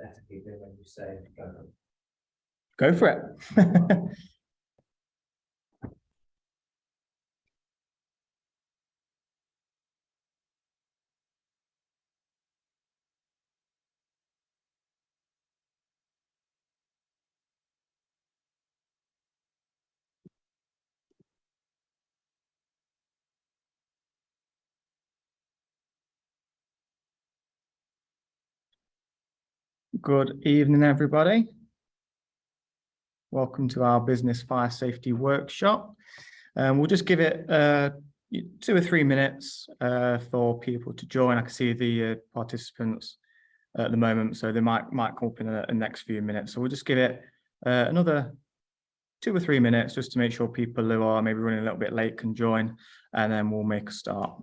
better keep it when you say go. Go for it. Good evening, everybody. Welcome to our business fire safety workshop. We'll just give it 2 or 3 minutes for people to join. I can see the participants at the moment, so they might come up in the next few minutes. So we'll just give it another 2 or 3 minutes just to make sure people who are maybe running a little bit late can join, and then we'll make a start.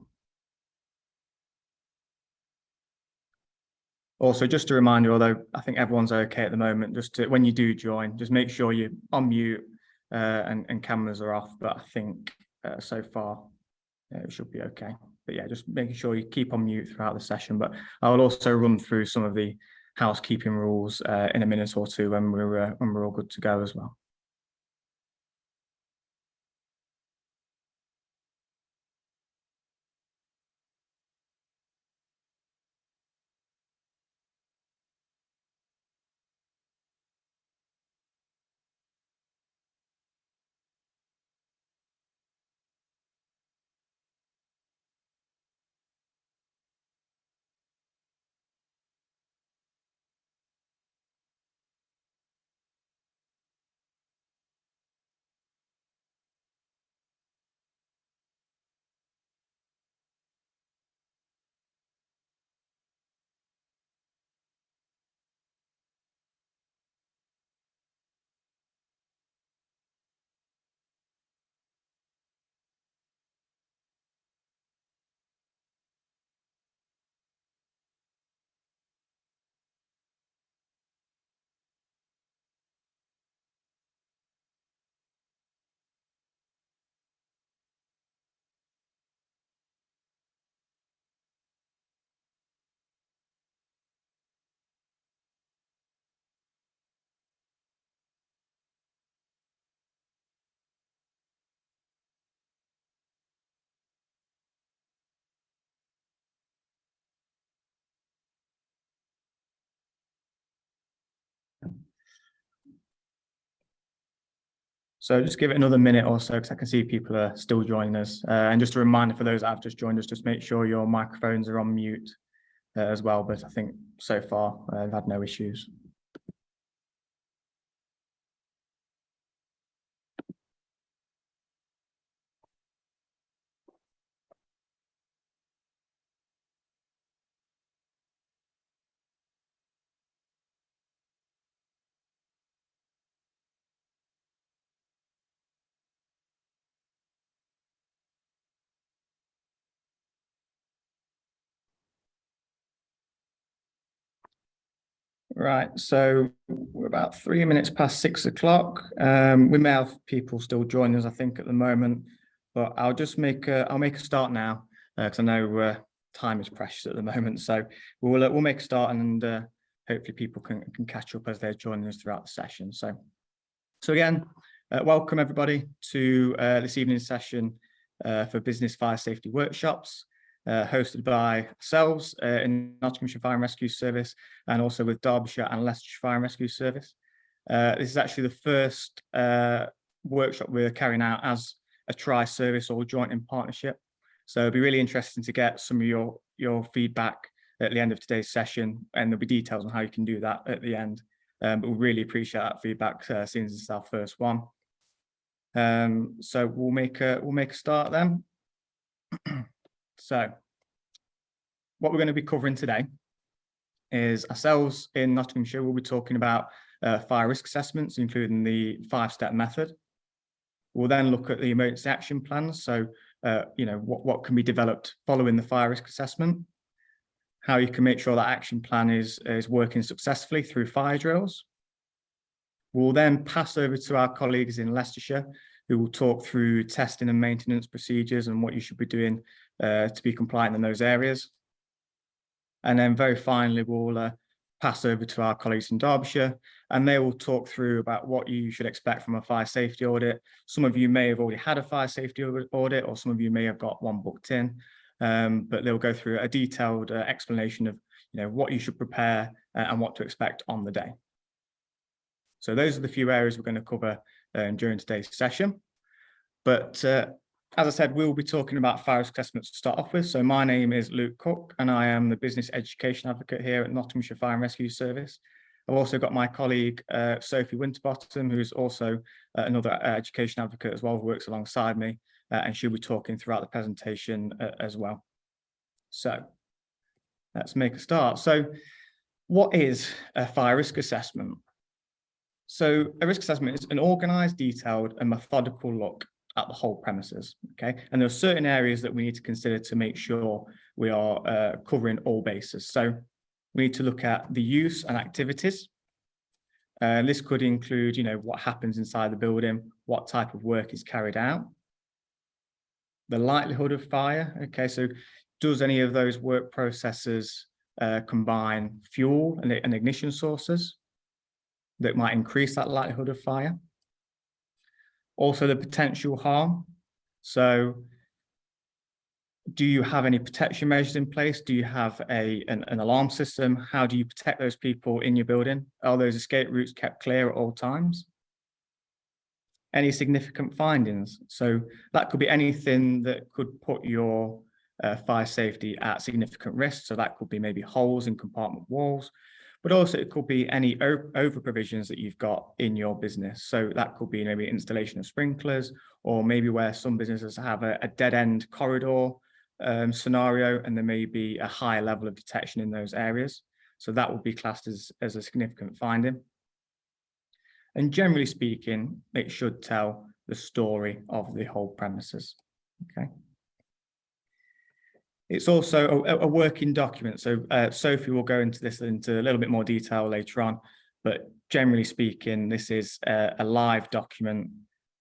Also, just to remind you, although I think everyone's okay at the moment, just to, when you do join, just make sure you're on mute and cameras are off. But I think so far it should be okay. But yeah, just making sure you keep on mute throughout the session. But I will also run through some of the housekeeping rules in a minute or two when we're all good to go as well. So just give it another minute or so because I can see people are still joining us. And just a reminder for those that have just joined us, just make sure your microphones are on mute as well. But I think so far I've had no issues. Right, so we're about 3 minutes past 6 o'clock. We may have people still joining us, I think, at the moment, but I'll just make a start now because I know time is precious at the moment. So we'll make a start, and hopefully people can catch up as they're joining us throughout the session. So again, welcome everybody to this evening's session for business fire safety workshops. Hosted by ourselves in Nottinghamshire Fire and Rescue Service, and also with Derbyshire and Leicestershire Fire and Rescue Service. This is actually the first workshop we're carrying out as a tri-service or joint in partnership. So it'll be really interesting to get some of your feedback at the end of today's session, and there'll be details on how you can do that at the end. But we really appreciate that feedback since it's our first one. So we'll make a start then. So what we're going to be covering today is ourselves in Nottinghamshire. We'll be talking about fire risk assessments, including the 5-step method. We'll then look at the emergency action plans. So, what can be developed following the fire risk assessment, how you can make sure that action plan is working successfully through fire drills. We'll then pass over to our colleagues in Leicestershire, who will talk through testing and maintenance procedures and what you should be doing to be compliant in those areas. And then very finally, we'll pass over to our colleagues in Derbyshire, and they will talk through about what you should expect from a fire safety audit. Some of you may have already had a fire safety audit, or some of you may have got one booked in, but they'll go through a detailed explanation of what you should prepare and what to expect on the day. So those are the few areas we're going to cover during today's session. But as I said, we'll be talking about fire risk assessments to start off with. So my name is Luke Cook, and I am the Business Education Advocate here at Nottinghamshire Fire and Rescue Service. I've also got my colleague, Sophie Winterbottom, who's also another education advocate as well, who works alongside me, and she'll be talking throughout the presentation as well. So let's make a start. So what is a fire risk assessment? So a risk assessment is an organised, detailed and methodical look at the whole premises, okay? And there are certain areas that we need to consider to make sure we are covering all bases. So we need to look at the use and activities. This could include, what happens inside the building, what type of work is carried out. The likelihood of fire, okay? So does any of those work processes combine fuel and ignition sources that might increase that likelihood of fire? Also the potential harm. So do you have any protection measures in place? Do you have an alarm system? How do you protect those people in your building? Are those escape routes kept clear at all times? Any significant findings? So that could be anything that could put your fire safety at significant risk. So that could be maybe holes in compartment walls, but also it could be any over provisions that you've got in your business. So that could be maybe installation of sprinklers, or maybe where some businesses have a dead end corridor scenario, and there may be a higher level of detection in those areas. So that would be classed as a significant finding. And generally speaking, it should tell the story of the whole premises, okay? It's also a working document. So Sophie will go into this into a little bit more detail later on, but generally speaking, this is a live document.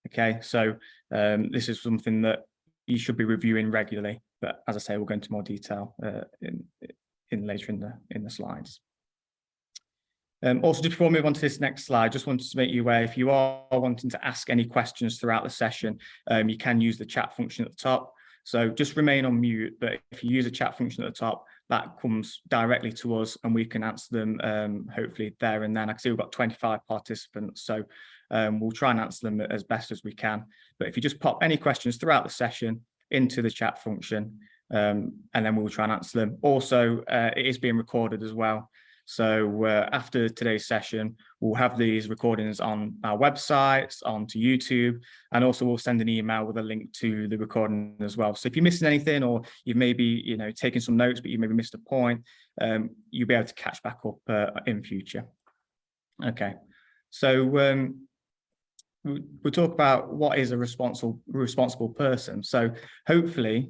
Okay, so this is something that you should be reviewing regularly. But as I say, we'll go into more detail later in the slides. Also, just before we move on to this next slide, just wanted to make you aware, if you are wanting to ask any questions throughout the session, you can use the chat function at the top. So just remain on mute, but if you use a chat function at the top, that comes directly to us and we can answer them hopefully there and then. I can see we've got 25 participants, so we'll try and answer them as best as we can. But if you just pop any questions throughout the session into the chat function, and then we'll try and answer them. Also, it is being recorded as well. So after today's session, we'll have these recordings on our websites, onto YouTube, and also we'll send an email with a link to the recording as well. So if you're missing anything, or you've maybe taken some notes, but you maybe missed a point, you'll be able to catch back up in future. Okay, so we'll talk about what is a responsible person. So hopefully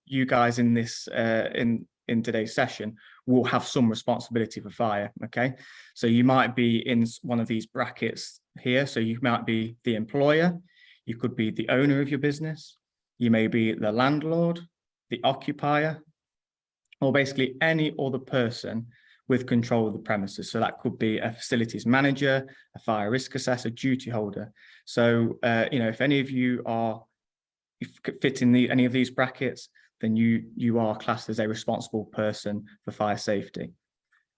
you guys in this in today's session will have some responsibility for fire. Okay, so you might be in one of these brackets here. So you might be the employer, you could be the owner of your business, you may be the landlord, the occupier, or basically any other person with control of the premises. So that could be a facilities manager, a fire risk assessor, duty holder. So if any of you fit in any of these brackets, then you are classed as a responsible person for fire safety.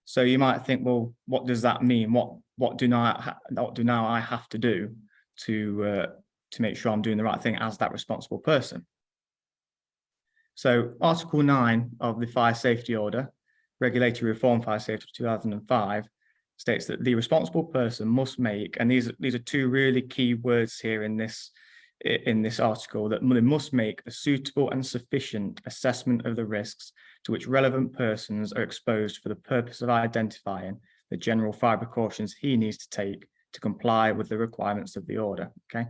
So you might think, well, what does that mean? What do now I have to do to make sure I'm doing the right thing as that responsible person? So Article 9 of the Fire Safety Order, Regulatory Reform Fire Safety 2005, states that the responsible person must make, and these are two really key words here in this article, that they must make a suitable and sufficient assessment of the risks to which relevant persons are exposed for the purpose of identifying the general fire precautions he needs to take to comply with the requirements of the order. Okay,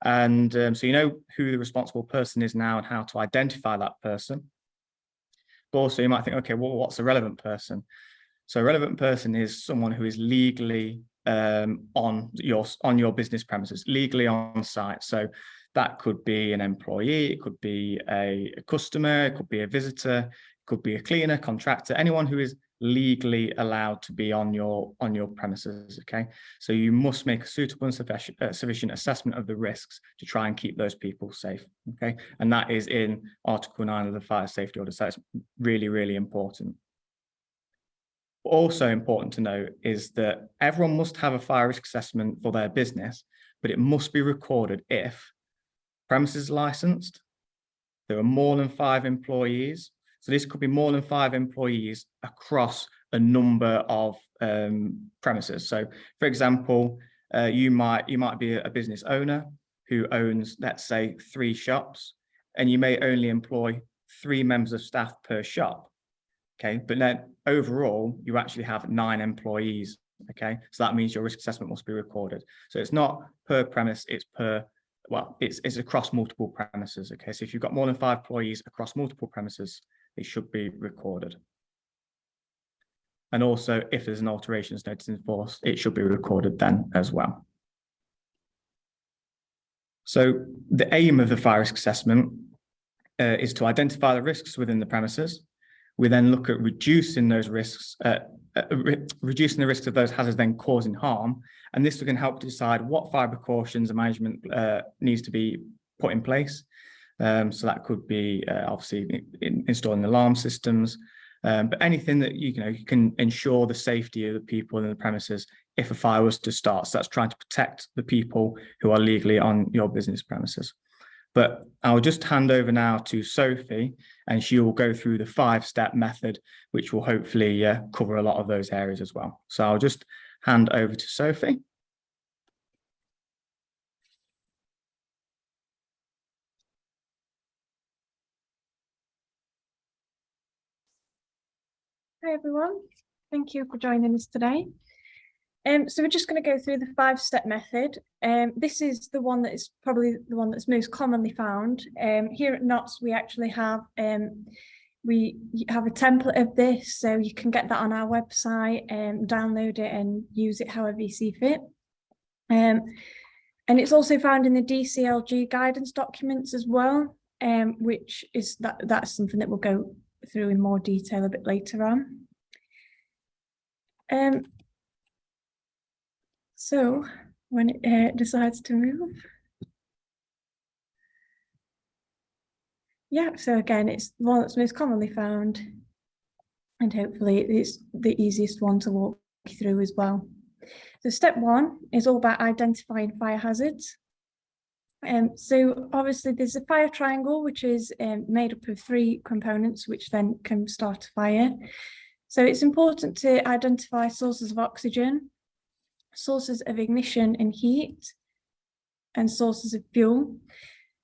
and so you know who the responsible person is now and how to identify that person. But also you might think, okay, well, what's a relevant person? So a relevant person is someone who is legally on your business premises, legally on site. So that could be an employee, it could be a customer, it could be a visitor, it could be a cleaner, contractor, anyone who is legally allowed to be on your premises. Okay, so you must make a suitable and sufficient assessment of the risks to try and keep those people safe. Okay, and that is in Article 9 of the Fire Safety Order. So it's really, really important. Also important to note is that everyone must have a fire risk assessment for their business, but it must be recorded if premises licensed, there are more than 5 employees. So this could be more than 5 employees across a number of premises. So, for example, you might be a business owner who owns, let's say, 3 shops, and you may only employ 3 members of staff per shop. Okay, but then overall, you actually have 9 employees. Okay, so that means your risk assessment must be recorded. So it's not per premise, it's per, well, it's across multiple premises. Okay, so if you've got more than 5 employees across multiple premises, it should be recorded. And also, if there's an alterations notice in force, it should be recorded then as well. So the aim of the fire risk assessment is to identify the risks within the premises. We then look at reducing those risks, reducing the risks of those hazards then causing harm. And this can help to decide what fire precautions and management needs to be put in place. So that could be obviously installing alarm systems, but anything that you can ensure the safety of the people in the premises if a fire was to start. So that's trying to protect the people who are legally on your business premises. But I'll just hand over now to Sophie, and she will go through the 5-step method, which will hopefully cover a lot of those areas as well. So I'll just hand over to Sophie. Hi everyone, thank you for joining us today. So we're just going to go through the 5-step method. This is the one that is probably the one that's most commonly found. Here at Notts, we actually have a template of this, so you can get that on our website, download it and use it however you see fit. And it's also found in the DCLG guidance documents as well, which is that's something that we'll go through in more detail a bit later on. So when it decides to move. Yeah, so again, it's the one that's most commonly found, and hopefully it's the easiest one to walk you through as well. So step 1 is all about identifying fire hazards. So obviously there's a fire triangle, which is made up of 3 components, which then can start a fire. So it's important to identify sources of oxygen, sources of ignition and heat, and sources of fuel.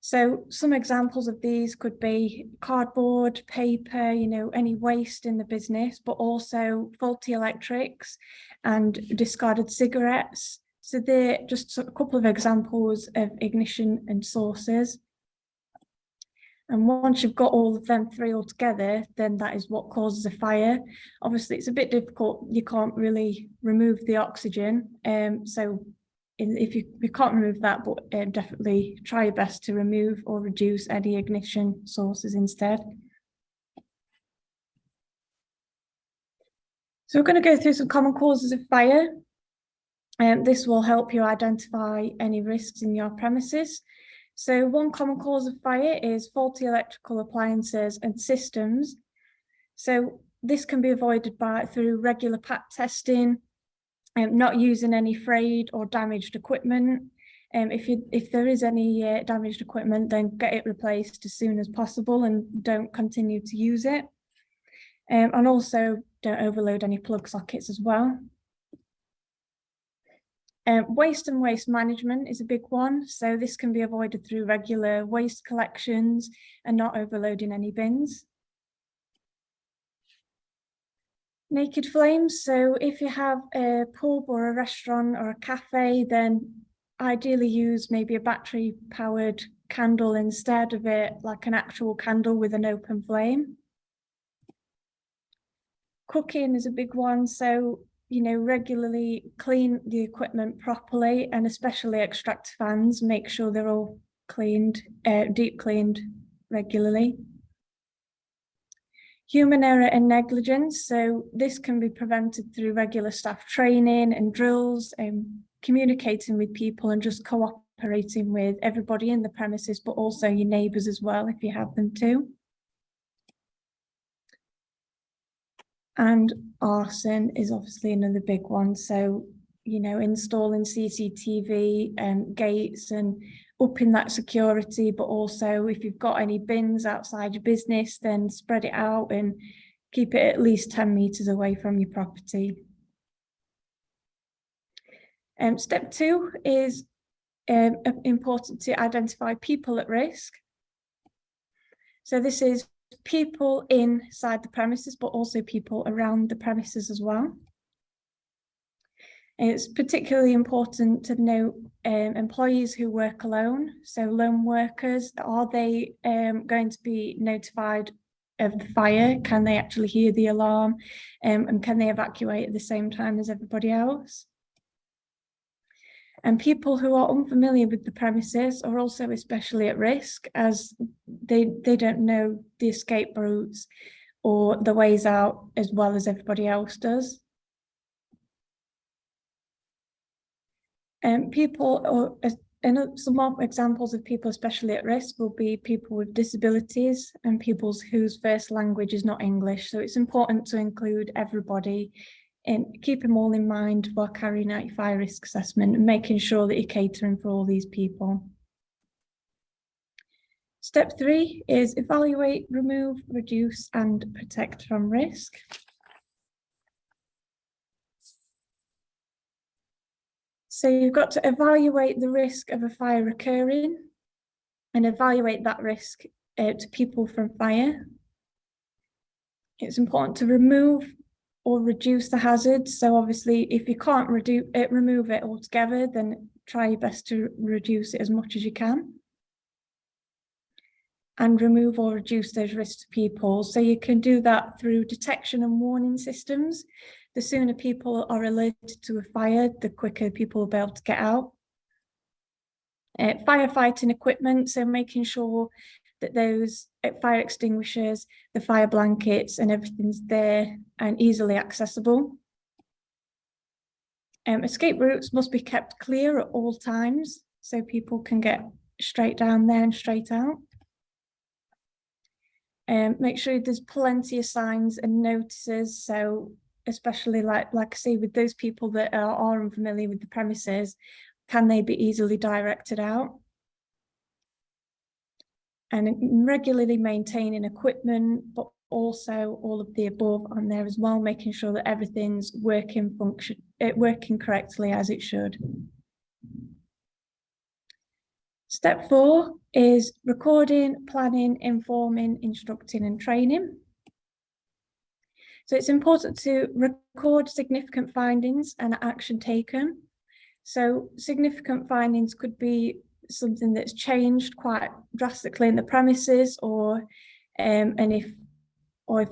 So some examples of these could be cardboard, paper, any waste in the business, but also faulty electrics and discarded cigarettes. So they're just a couple of examples of ignition and sources. And once you've got all of them 3 all together, then that is what causes a fire. Obviously, it's a bit difficult. You can't really remove the oxygen. So if you can't remove that, but definitely try your best to remove or reduce any ignition sources instead. So we're going to go through some common causes of fire. This will help you identify any risks in your premises. So one common cause of fire is faulty electrical appliances and systems. So this can be avoided through regular pack testing, not using any frayed or damaged equipment. If there is any damaged equipment, then get it replaced as soon as possible and don't continue to use it. And also don't overload any plug sockets as well. Waste and waste management is a big one. So this can be avoided through regular waste collections and not overloading any bins. Naked flames. So if you have a pub or a restaurant or a cafe, then ideally use maybe a battery powered candle instead of it, like an actual candle with an open flame. Cooking is a big one. So regularly clean the equipment properly, and especially extractor fans, make sure they're all cleaned, deep cleaned regularly. Human error and negligence. So this can be prevented through regular staff training and drills and communicating with people and just cooperating with everybody in the premises, but also your neighbours as well, if you have them too. And arson is obviously another big one. So, you know, installing CCTV gates and upping that security, but also if you've got any bins outside your business, then spread it out and keep it at least 10 meters away from your property. Step 2 is important to identify people at risk. So this is people inside the premises, but also people around the premises as well. It's particularly important to note employees who work alone. So lone workers, are they going to be notified of the fire? Can they actually hear the alarm? And can they evacuate at the same time as everybody else? And people who are unfamiliar with the premises are also especially at risk, as they don't know the escape routes or the ways out as well as everybody else does. Some more examples of people especially at risk will be people with disabilities and people whose first language is not English. So it's important to include everybody and keep them all in mind while carrying out your fire risk assessment and making sure that you're catering for all these people. Step 3 is evaluate, remove, reduce, and protect from risk. So you've got to evaluate the risk of a fire occurring and evaluate that risk to people from fire. It's important to remove or reduce the hazard. So obviously, if you can't remove it altogether, then try your best to reduce it as much as you can. And remove or reduce those risks to people. So you can do that through detection and warning systems. The sooner people are alerted to a fire, the quicker people will be able to get out. Firefighting equipment, so making sure that those fire extinguishers, the fire blankets and everything's there and easily accessible. Escape routes must be kept clear at all times so people can get straight down there and straight out. Make sure there's plenty of signs and notices, so especially like I say, with those people that are unfamiliar with the premises, can they be easily directed out? And regularly maintaining equipment, but also all of the above on there as well, making sure that everything's working correctly as it should. Step 4 is recording, planning, informing, instructing and training. So it's important to record significant findings and action taken. So significant findings could be something that's changed quite drastically in the premises, or if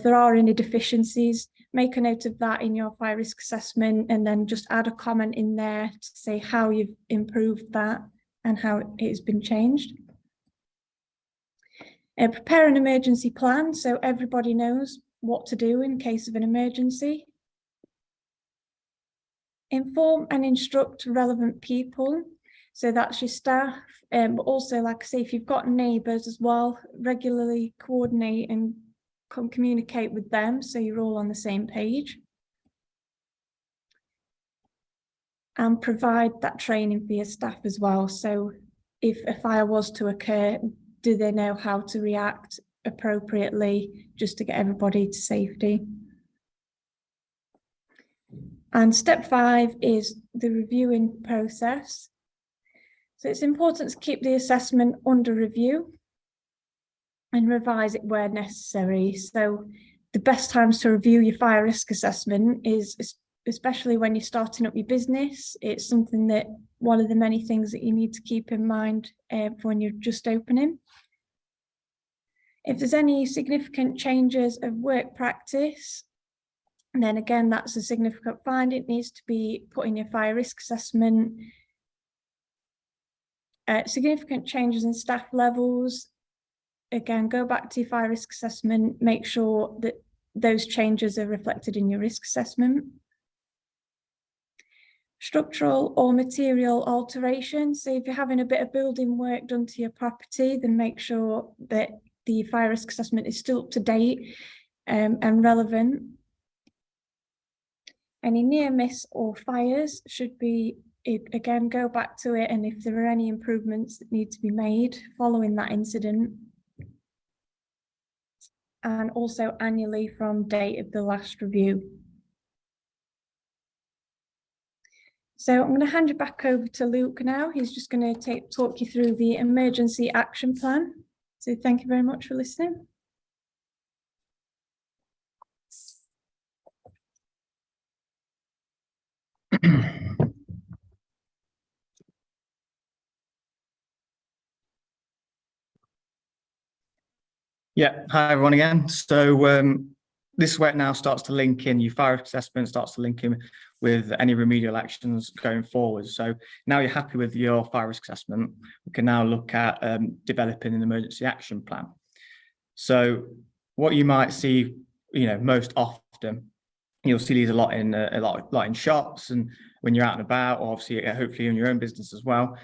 there are any deficiencies, make a note of that in your fire risk assessment and then just add a comment in there to say how you've improved that and how it has been changed. Prepare an emergency plan so everybody knows what to do in case of an emergency. Inform and instruct relevant people. So that's your staff, but also, like I say, if you've got neighbours as well, regularly coordinate and communicate with them so you're all on the same page. And provide that training for your staff as well. So if a fire was to occur, do they know how to react appropriately just to get everybody to safety? And step 5 is the reviewing process. So it's important to keep the assessment under review and revise it where necessary. So the best times to review your fire risk assessment is especially when you're starting up your business. It's something that one of the many things that you need to keep in mind when you're just opening. If there's any significant changes of work practice, then again, that's a significant find. It needs to be put in your fire risk assessment. Significant changes in staff levels, again, go back to your fire risk assessment, make sure that those changes are reflected in your risk assessment. Structural or material alterations. So if you're having a bit of building work done to your property, then make sure that the fire risk assessment is still up to date and relevant. Any near miss or fires should be, again, go back to it, and if there are any improvements that need to be made following that incident. And also annually from date of the last review. So I'm going to hand you back over to Luke now. He's just going to talk you through the emergency action plan. So thank you very much for listening. Yeah, hi everyone again. So this is where it now starts to link in, your fire assessment starts to link in with any remedial actions going forward. So now you're happy with your fire risk assessment, we can now look at developing an emergency action plan. So what you might see, most often, you'll see these a lot in shops and when you're out and about, or obviously hopefully in your own business as well.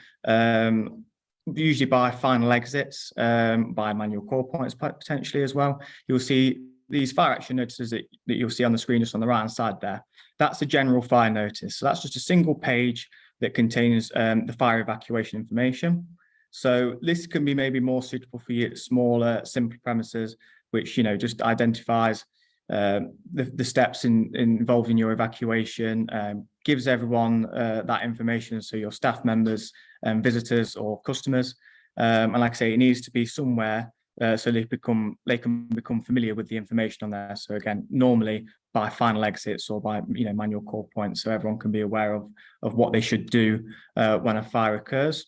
Usually by final exits, by manual call points potentially as well. You'll see these fire action notices that you'll see on the screen just on the right hand side there. That's a general fire notice. So that's just a single page that contains the fire evacuation information. So this can be maybe more suitable for your smaller, simpler premises, which just identifies the steps involved in your evacuation, gives everyone that information, so your staff members, visitors or customers, and like I say, it needs to be somewhere so they can become familiar with the information on there. So again, normally by final exits or by manual call points, so everyone can be aware of what they should do when a fire occurs.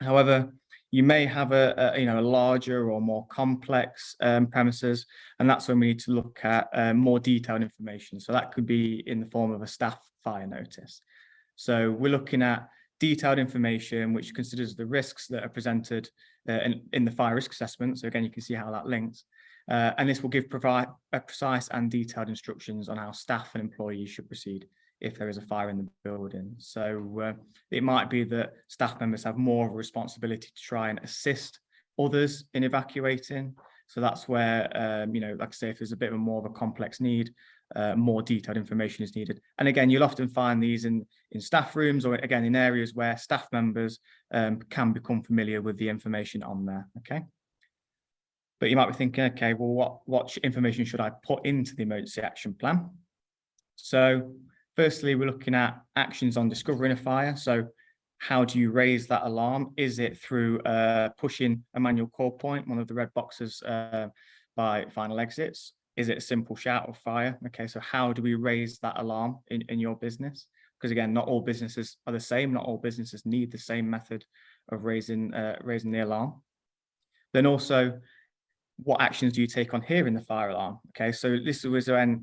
However, you may have a larger or more complex premises, and that's when we need to look at more detailed information. So that could be in the form of a staff fire notice. So we're looking at detailed information which considers the risks that are presented in the fire risk assessment. So again, you can see how that links. And this will provide precise and detailed instructions on how staff and employees should proceed if there is a fire in the building. So it might be that staff members have more of a responsibility to try and assist others in evacuating. So that's where, like I say, if there's a bit of more of a complex need, more detailed information is needed. And again, you'll often find these in staff rooms, or again, in areas where staff members can become familiar with the information on there, okay? But you might be thinking, okay, well, what information should I put into the emergency action plan? So firstly, we're looking at actions on discovering a fire. So how do you raise that alarm? Is it through pushing a manual call point, one of the red boxes by final exits? Is it a simple shout of fire? Okay, so how do we raise that alarm in your business? Because again, not all businesses are the same. Not all businesses need the same method of raising the alarm. Then also, what actions do you take on hearing the fire alarm? Okay, so this is when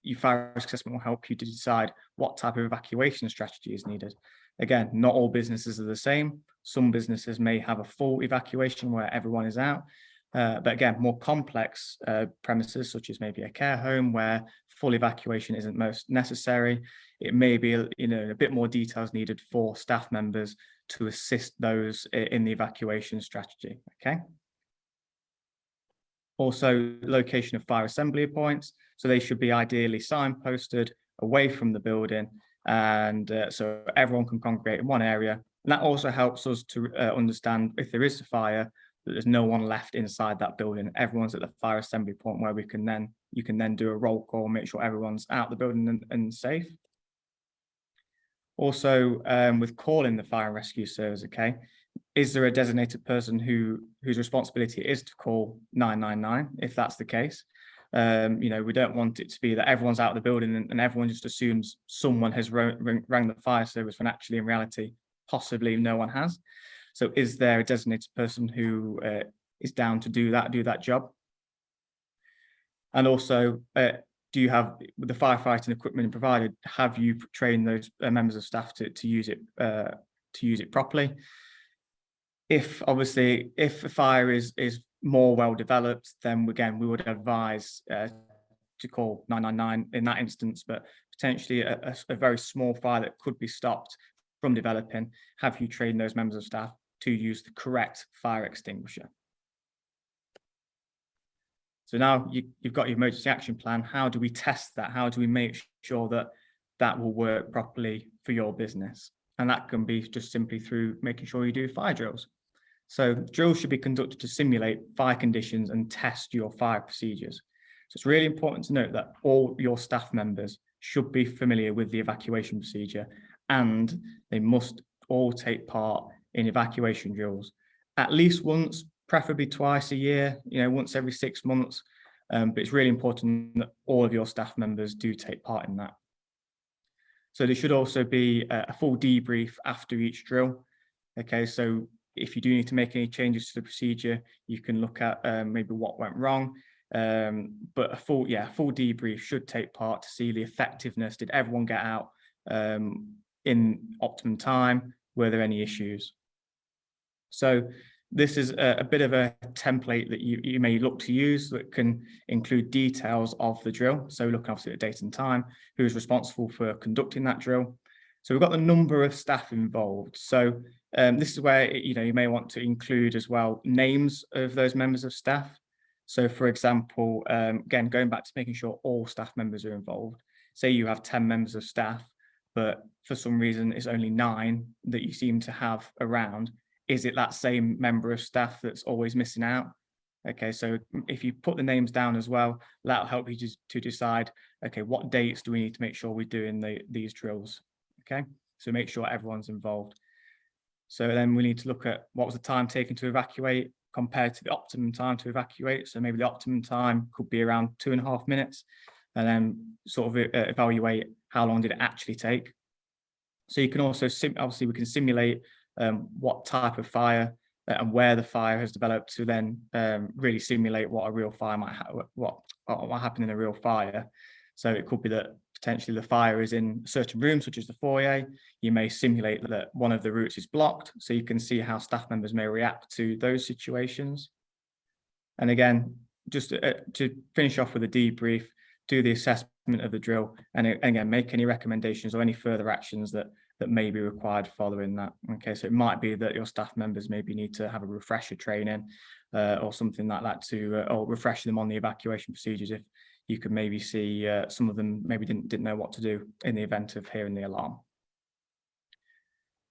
your fire risk assessment will help you to decide what type of evacuation strategy is needed. Again, not all businesses are the same. Some businesses may have a full evacuation where everyone is out. But again, more complex premises, such as maybe a care home where full evacuation isn't most necessary. It may be a bit more details needed for staff members to assist those in the evacuation strategy, okay? Also, location of fire assembly points. So they should be ideally signposted away from the building, and so everyone can congregate in one area. And that also helps us to understand if there is a fire, that there's no one left inside that building. Everyone's at the fire assembly point where you can then do a roll call, make sure everyone's out the building and safe. Also, with calling the fire and rescue service, okay, is there a designated person whose responsibility is to call 999 if that's the case? We don't want it to be that everyone's out of the building and everyone just assumes someone has rang the fire service when actually in reality, possibly no one has. So is there a designated person who is down to do that job? And also, do you have, with the firefighting equipment provided, have you trained those members of staff to use it properly? If a fire is more well developed, then again, we would advise to call 999 in that instance, but potentially a very small fire that could be stopped from developing, have you train those members of staff to use the correct fire extinguisher. So now you've got your emergency action plan. How do we test that? How do we make sure that that will work properly for your business? And that can be just simply through making sure you do fire drills. So drills should be conducted to simulate fire conditions and test your fire procedures. So it's really important to note that all your staff members should be familiar with the evacuation procedure, and they must all take part in evacuation drills at least once, preferably twice a year, once every 6 months. But it's really important that all of your staff members do take part in that. So there should also be a full debrief after each drill. Okay, so if you do need to make any changes to the procedure, you can look at maybe what went wrong. But a full debrief should take part to see the effectiveness. Did everyone get out in optimum time? Were there any issues? So this is a bit of a template that you may look to use that can include details of the drill. So looking obviously at the date and time, who is responsible for conducting that drill. So we've got the number of staff involved. So this is where you may want to include as well names of those members of staff. So for example, again, going back to making sure all staff members are involved. Say you have 10 members of staff, but for some reason it's only 9 that you seem to have around. Is it that same member of staff that's always missing out? Okay, so if you put the names down as well, that'll help you to decide, okay, what dates do we need to make sure we're doing these drills? Okay, so make sure everyone's involved. So then we need to look at what was the time taken to evacuate compared to the optimum time to evacuate. So maybe the optimum time could be around 2.5 minutes, and then sort of evaluate how long did it actually take. So you can also, obviously we can simulate what type of fire and where the fire has developed to then really simulate what a real fire might what happened in a real fire. So it could be that potentially the fire is in a certain room, such as the foyer. You may simulate that one of the routes is blocked, so you can see how staff members may react to those situations. And again, just to finish off with a debrief, do the assessment of the drill, and again, make any recommendations or any further actions that may be required following that. Okay, so it might be that your staff members maybe need to have a refresher training or something like that to or refresh them on the evacuation procedures if you could maybe see some of them maybe didn't know what to do in the event of hearing the alarm.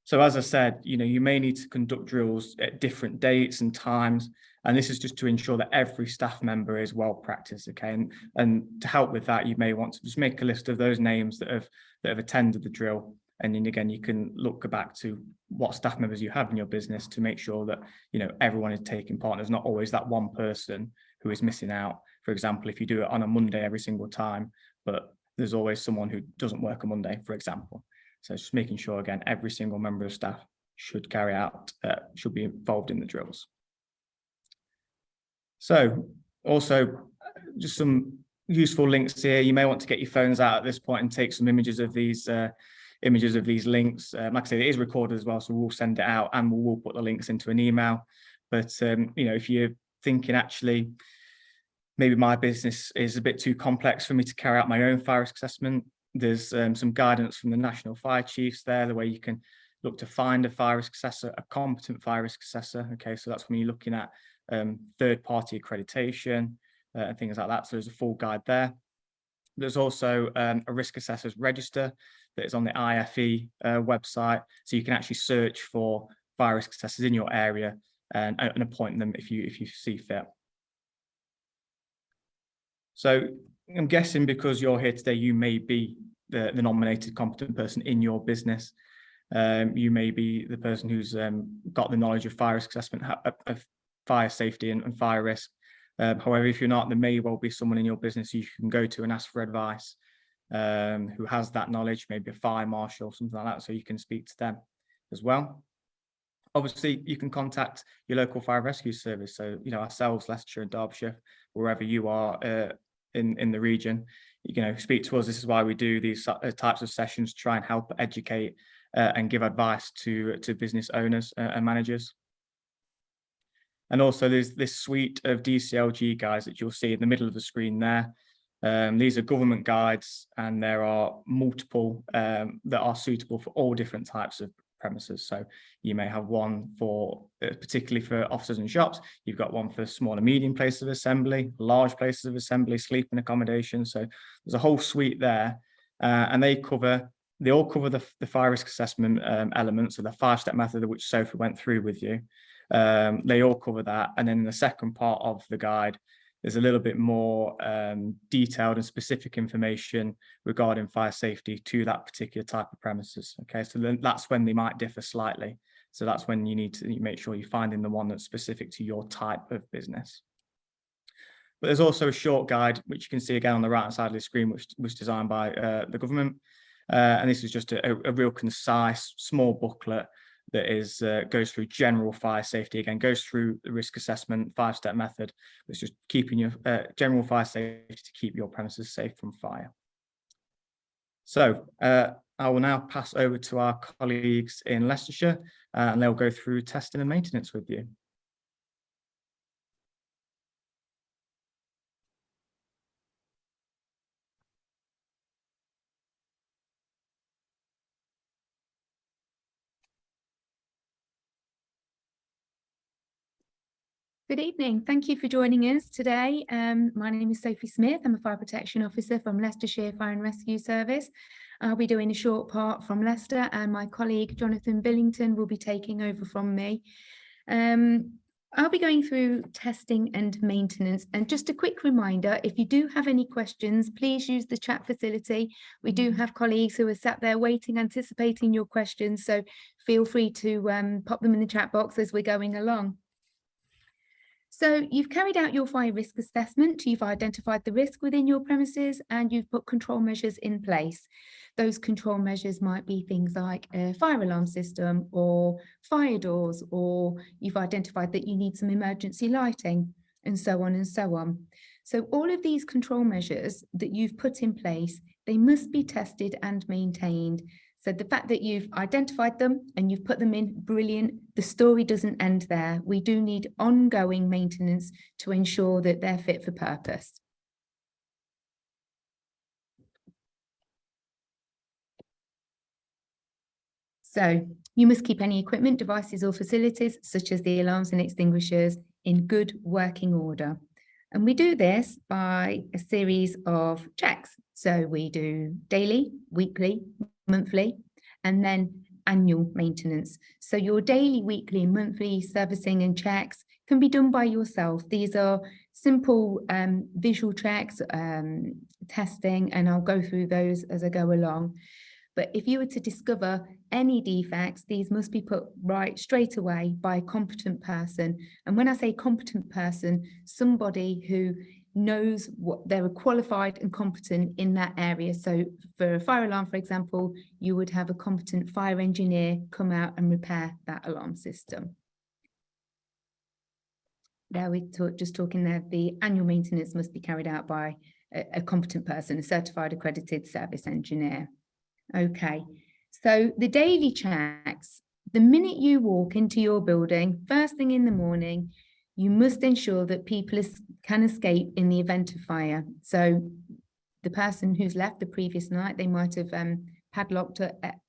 So as I said, you may need to conduct drills at different dates and times, and this is just to ensure that every staff member is well practiced. Okay, and to help with that, you may want to just make a list of those names that have attended the drill. And then again, you can look back to what staff members you have in your business to make sure that everyone is taking part. There's not always that one person who is missing out. For example, if you do it on a Monday every single time, but there's always someone who doesn't work a Monday, for example. So just making sure, again, every single member of staff should should be involved in the drills. So also just some useful links here. You may want to get your phones out at this point and take some images of these links. Like I say, it is recorded as well, so we'll send it out and we'll put the links into an email. But if you're thinking actually maybe my business is a bit too complex for me to carry out my own fire risk assessment, there's some guidance from the National Fire Chiefs there, the way you can look to find a fire risk assessor, a competent fire risk assessor. Okay, so that's when you're looking at third-party accreditation and things like that. So there's a full guide there. There's also a risk assessors register that is on the IFE website, so you can actually search for fire risk assessors in your area and appoint them if you see fit. So I'm guessing because you're here today, you may be the nominated competent person in your business. You may be the person who's got the knowledge of fire risk assessment, of fire safety and fire risk. However, if you're not, there may well be someone in your business you can go to and ask for advice, who has that knowledge, maybe a fire marshal, something like that, so you can speak to them as well. Obviously, you can contact your local fire rescue service. So, ourselves, Leicestershire and Derbyshire, wherever you are in the region, speak to us. This is why we do these types of sessions, to try and help educate and give advice to business owners and managers. And also there's this suite of DCLG guides that you'll see in the middle of the screen there. These are government guides, and there are multiple that are suitable for all different types of premises. So you may have one for particularly for offices and shops. You've got one for small and medium places of assembly, large places of assembly, sleeping accommodation. So there's a whole suite there, and they all cover the fire risk assessment elements of the 5-step method, which Sophie went through with you. They all cover that, and then in the second part of the guide, there's a little bit more detailed and specific information regarding fire safety to that particular type of premises. Okay, so then that's when they might differ slightly. So that's when you need to make sure you're finding the one that's specific to your type of business. But there's also a short guide, which you can see again on the right-hand side of the screen, which was designed by the government. And this is just a real concise, small booklet that is goes through general fire safety. Again, goes through the risk assessment 5-step method. It's just keeping your general fire safety to keep your premises safe from fire. So I will now pass over to our colleagues in Leicestershire, and they'll go through testing and maintenance with you. Good evening. Thank you for joining us today. My name is Sophie Smith. I'm a fire protection officer from Leicestershire Fire and Rescue Service. I'll be doing a short part from Leicester, and my colleague Jonathan Billington will be taking over from me. I'll be going through testing and maintenance. And just a quick reminder, if you do have any questions, please use the chat facility. We do have colleagues who are sat there waiting, anticipating your questions. So feel free to pop them in the chat box as we're going along. So you've carried out your fire risk assessment, you've identified the risk within your premises, and you've put control measures in place. Those control measures might be things like a fire alarm system or fire doors, or you've identified that you need some emergency lighting, and so on and so on. So all of these control measures that you've put in place, they must be tested and maintained. So the fact that you've identified them and you've put them in, brilliant. The story doesn't end there. We do need ongoing maintenance to ensure that they're fit for purpose. So you must keep any equipment, devices or facilities, such as the alarms and extinguishers, in good working order. And we do this by a series of checks. So we do daily, weekly, monthly, and then annual maintenance. So your daily, weekly, and monthly servicing and checks can be done by yourself. These are simple visual checks, testing, and I'll go through those as I go along. But if you were to discover any defects, these must be put right straight away by a competent person. And when I say competent person, somebody who knows what they're qualified and competent in that area. So for a fire alarm, for example, you would have a competent fire engineer come out and repair that alarm system. There just talking there, the annual maintenance must be carried out by a competent person, a certified accredited service engineer. Okay, so the daily checks, the minute you walk into your building, first thing in the morning, you must ensure that people can escape in the event of fire. So the person who's left the previous night, they might have padlocked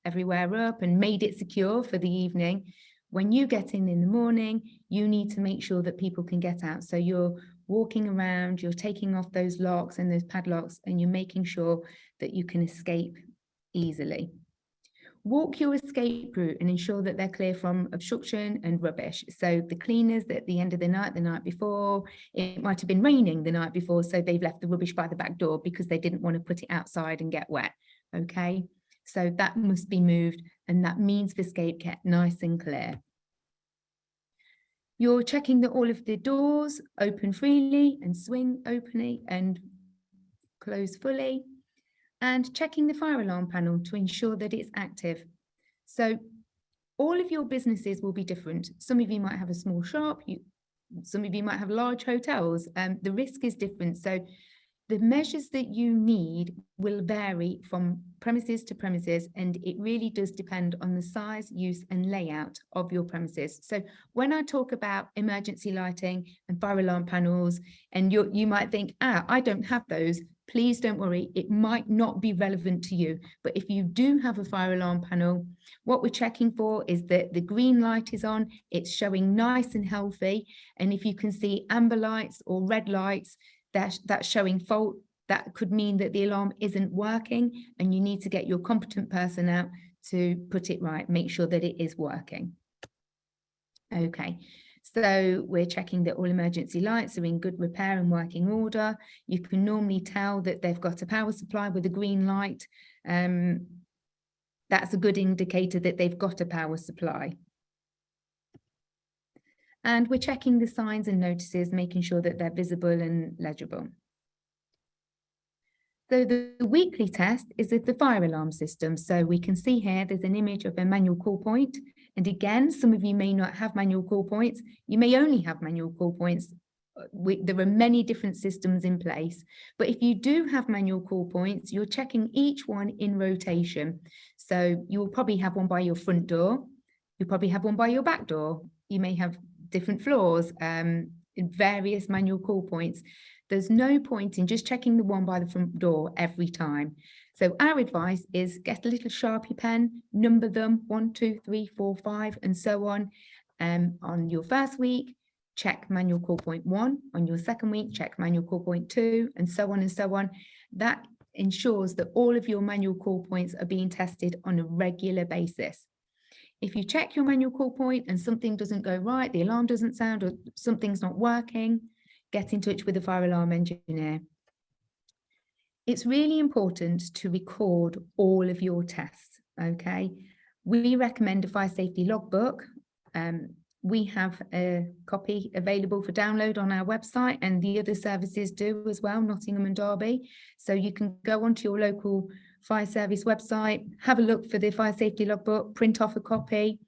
everywhere up and made it secure for the evening. When you get in the morning, you need to make sure that people can get out. So you're walking around, you're taking off those locks and those padlocks, and you're making sure that you can escape easily. Walk your escape route and ensure that they're clear from obstruction and rubbish. So the cleaners at the end of the night before, it might have been raining the night before, so they've left the rubbish by the back door because they didn't want to put it outside and get wet. Okay, so that must be moved, and that means for escape kept nice and clear. You're checking that all of the doors open freely and swing openly and close fully, and checking the fire alarm panel to ensure that it's active. So all of your businesses will be different. Some of you might have a small shop, some of you might have large hotels, the risk is different. So The measures that you need will vary from premises to premises, and it really does depend on the size, use and layout of your premises. So when I talk about emergency lighting and fire alarm panels, and you might think, I don't have those, please don't worry, it might not be relevant to you. But if you do have a fire alarm panel, what we're checking for is that the green light is on, it's showing nice and healthy. And if you can see amber lights or red lights, that's showing fault, that could mean that the alarm isn't working and you need to get your competent person out to put it right, make sure that it is working. Okay, so we're checking that all emergency lights are in good repair and working order. You can normally tell that they've got a power supply with a green light. That's a good indicator that they've got a power supply. And we're checking the signs and notices, making sure that they're visible and legible. So the weekly test is of the fire alarm system. So we can see here there's an image of a manual call point. And again, some of you may not have manual call points. You may only have manual call points. There are many different systems in place. But if you do have manual call points, you're checking each one in rotation. So you'll probably have one by your front door. You'll probably have one by your back door. You may have different floors, in various manual call points. There's no point in just checking the one by the front door every time. So our advice is get a little Sharpie pen, number them 1, 2, 3, 4, 5, and so on. On your first week, check manual call point 1. On your second week, check manual call point 2, and so on and so on. That ensures that all of your manual call points are being tested on a regular basis. If you check your manual call point and something doesn't go right, the alarm doesn't sound or something's not working, get in touch with the fire alarm engineer. It's really important to record all of your tests, okay? We recommend a fire safety logbook. We have a copy available for download on our website, and the other services do as well, Nottingham and Derby. So you can go onto your local fire service website, have a look for the fire safety logbook, print off a copy,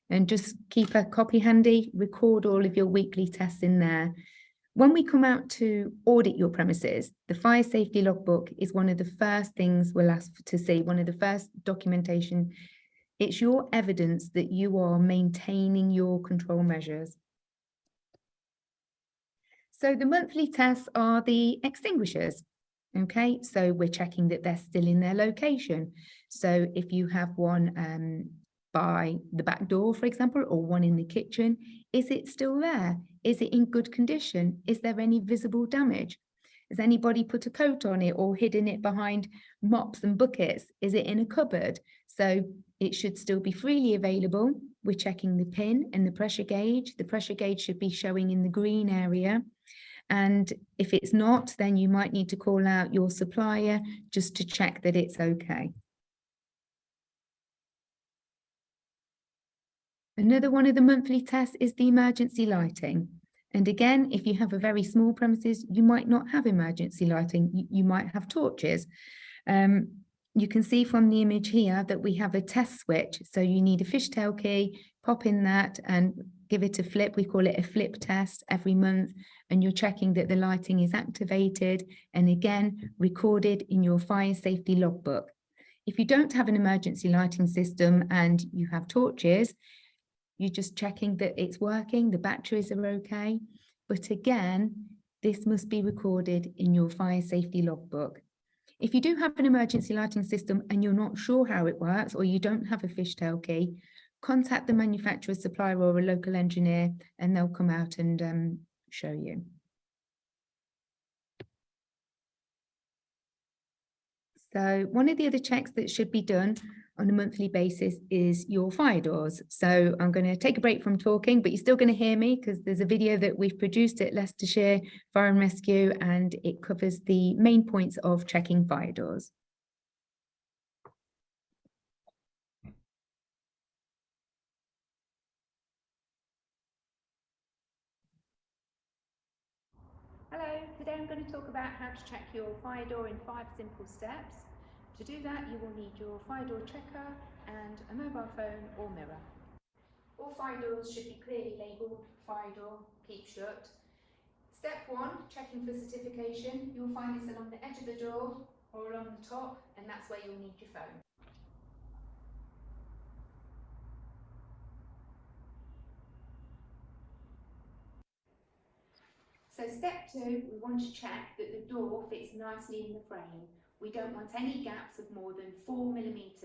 and just keep a copy handy, record all of your weekly tests in there. When we come out to audit your premises, the fire safety logbook is one of the first things we'll ask to see, one of the first documentation. It's your evidence that you are maintaining your control measures. So the monthly tests are the extinguishers. Okay, so we're checking that they're still in their location. So if you have one by the back door, for example, or one in the kitchen, is it still there? Is it in good condition? Is there any visible damage? Has anybody put a coat on it or hidden it behind mops and buckets? Is it in a cupboard? So it should still be freely available. We're checking the pin and the pressure gauge. The pressure gauge should be showing in the green area. And if it's not, then you might need to call out your supplier just to check that it's okay. Another one of the monthly tests is the emergency lighting. And again, if you have a very small premises, you might not have emergency lighting. You might have torches. You can see from the image here that we have a test switch. So you need a fishtail key, pop in that and give it a flip. We call it a flip test every month. And you're checking that the lighting is activated and again, recorded in your fire safety logbook. If you don't have an emergency lighting system and you have torches, you're just checking that it's working, the batteries are okay. But again, this must be recorded in your fire safety logbook. If you do have an emergency lighting system and you're not sure how it works, or you don't have a fishtail key, contact the manufacturer, supplier, or a local engineer, and they'll come out and show you. So one of the other checks that should be done on a monthly basis is your fire doors. So I'm going to take a break from talking, but you're still going to hear me because there's a video that we've produced at Leicestershire Fire and Rescue, and it covers the main points of checking fire doors. Hello, today I'm going to talk about how to check your fire door in 5 simple steps. To do that, you will need your fire door checker and a mobile phone or mirror. All fire doors should be clearly labelled fire door, keep shut. Step 1, checking for certification. You'll find this along the edge of the door or along the top, and that's where you'll need your phone. So step 2, we want to check that the door fits nicely in the frame. We don't want any gaps of more than 4mm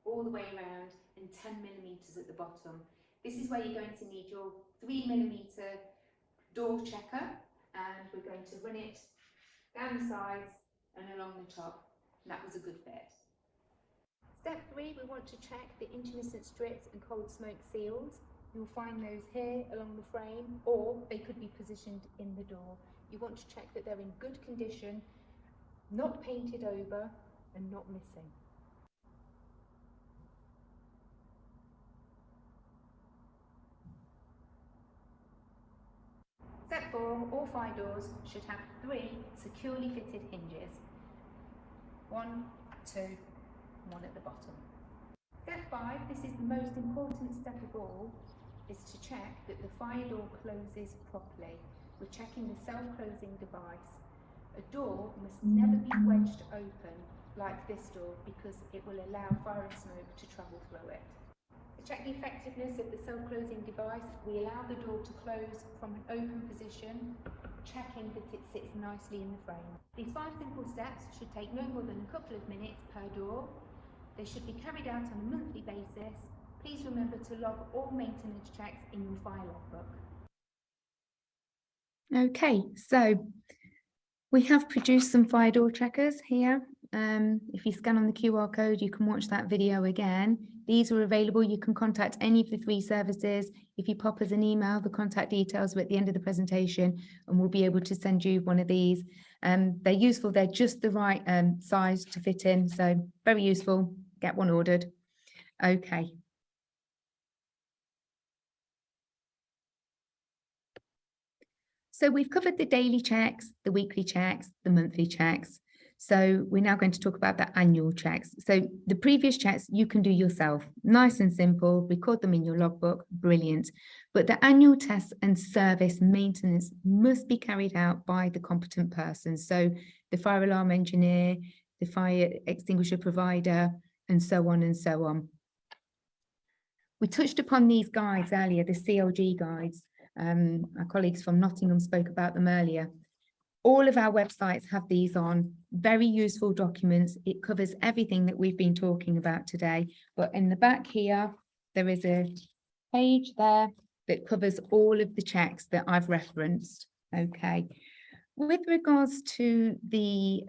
all the way around and 10mm at the bottom. This is where you're going to need your 3mm door checker, and we're going to run it down the sides and along the top, and that was a good fit. Step 3, we want to check the intermittent strips and cold smoke seals. You'll find those here along the frame, or they could be positioned in the door. You want to check that they're in good condition, not painted over and not missing. Step 4, all fire doors should have 3 securely fitted hinges. 1, 2, 1 at the bottom. Step 5, this is the most important step of all, is to check that the fire door closes properly. We're checking the self-closing device. A door must never be wedged open like this door because it will allow fire and smoke to travel through it. To check the effectiveness of the self-closing device, we allow the door to close from an open position, checking that it sits nicely in the frame. These 5 simple steps should take no more than a couple of minutes per door. They should be carried out on a monthly basis. Please remember to log all maintenance checks in your fire logbook. Okay, so we have produced some fire door checkers here. If you scan on the QR code, you can watch that video again. These are available. You can contact any of the 3 services. If you pop us an email, the contact details are at the end of the presentation, and we'll be able to send you one of these. They're useful. They're just the right size to fit in. So very useful. Get one ordered. Okay. So we've covered the daily checks, the weekly checks, the monthly checks. So we're now going to talk about the annual checks. So the previous checks you can do yourself, nice and simple, record them in your logbook, brilliant. But the annual tests and service maintenance must be carried out by the competent person. So the fire alarm engineer, the fire extinguisher provider, and so on and so on. We touched upon these guides earlier, the CLG guides. Our colleagues from Nottingham spoke about them earlier. All of our websites have these on, very useful documents. It covers everything that we've been talking about today. But in the back here, there is a page there that covers all of the checks that I've referenced. Okay. With regards to the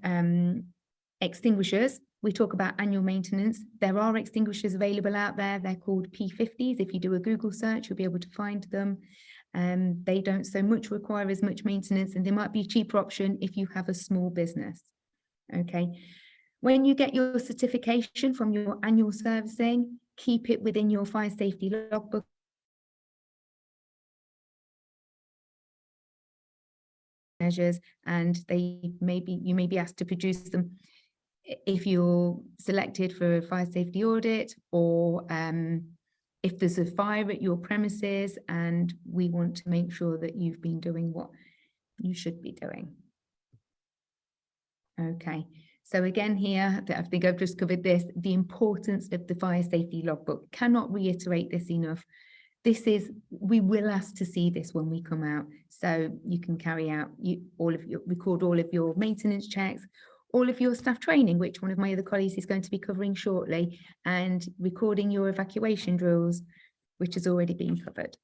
extinguishers, we talk about annual maintenance. There are extinguishers available out there. They're called P50s. If you do a Google search, you'll be able to find them. They don't so much require as much maintenance, and they might be a cheaper option if you have a small business. Okay. When you get your certification from your annual servicing, keep it within your fire safety logbook. Measures, and you may be asked to produce them if you're selected for a fire safety audit, or if there's a fire at your premises and we want to make sure that you've been doing what you should be doing. Okay, so again here, I think I've just covered this, the importance of the fire safety logbook. Cannot reiterate this enough. We will ask to see this when we come out, so you can carry out record all of your maintenance checks, all of your staff training, which one of my other colleagues is going to be covering shortly, and recording your evacuation drills, which has already been covered.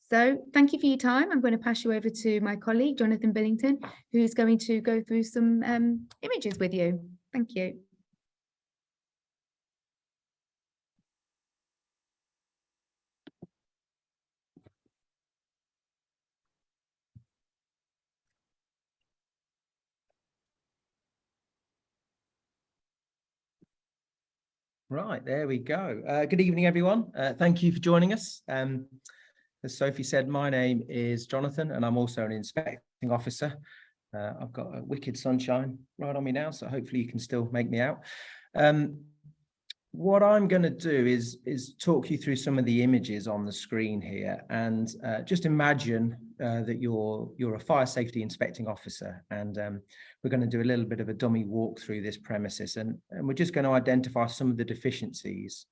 So thank you for your time. I'm going to pass you over to my colleague, Jonathan Billington, who's going to go through some images with you. Thank you. Right, there we go. Good evening, everyone. Thank you for joining us. As Sophie said, my name is Jonathan, and I'm also an inspecting officer. I've got a wicked sunshine right on me now, so hopefully you can still make me out. what I'm going to do is talk you through some of the images on the screen here, and just imagine that you're a fire safety inspecting officer, and we're going to do a little bit of a dummy walk through this premises, and we're just going to identify some of the deficiencies.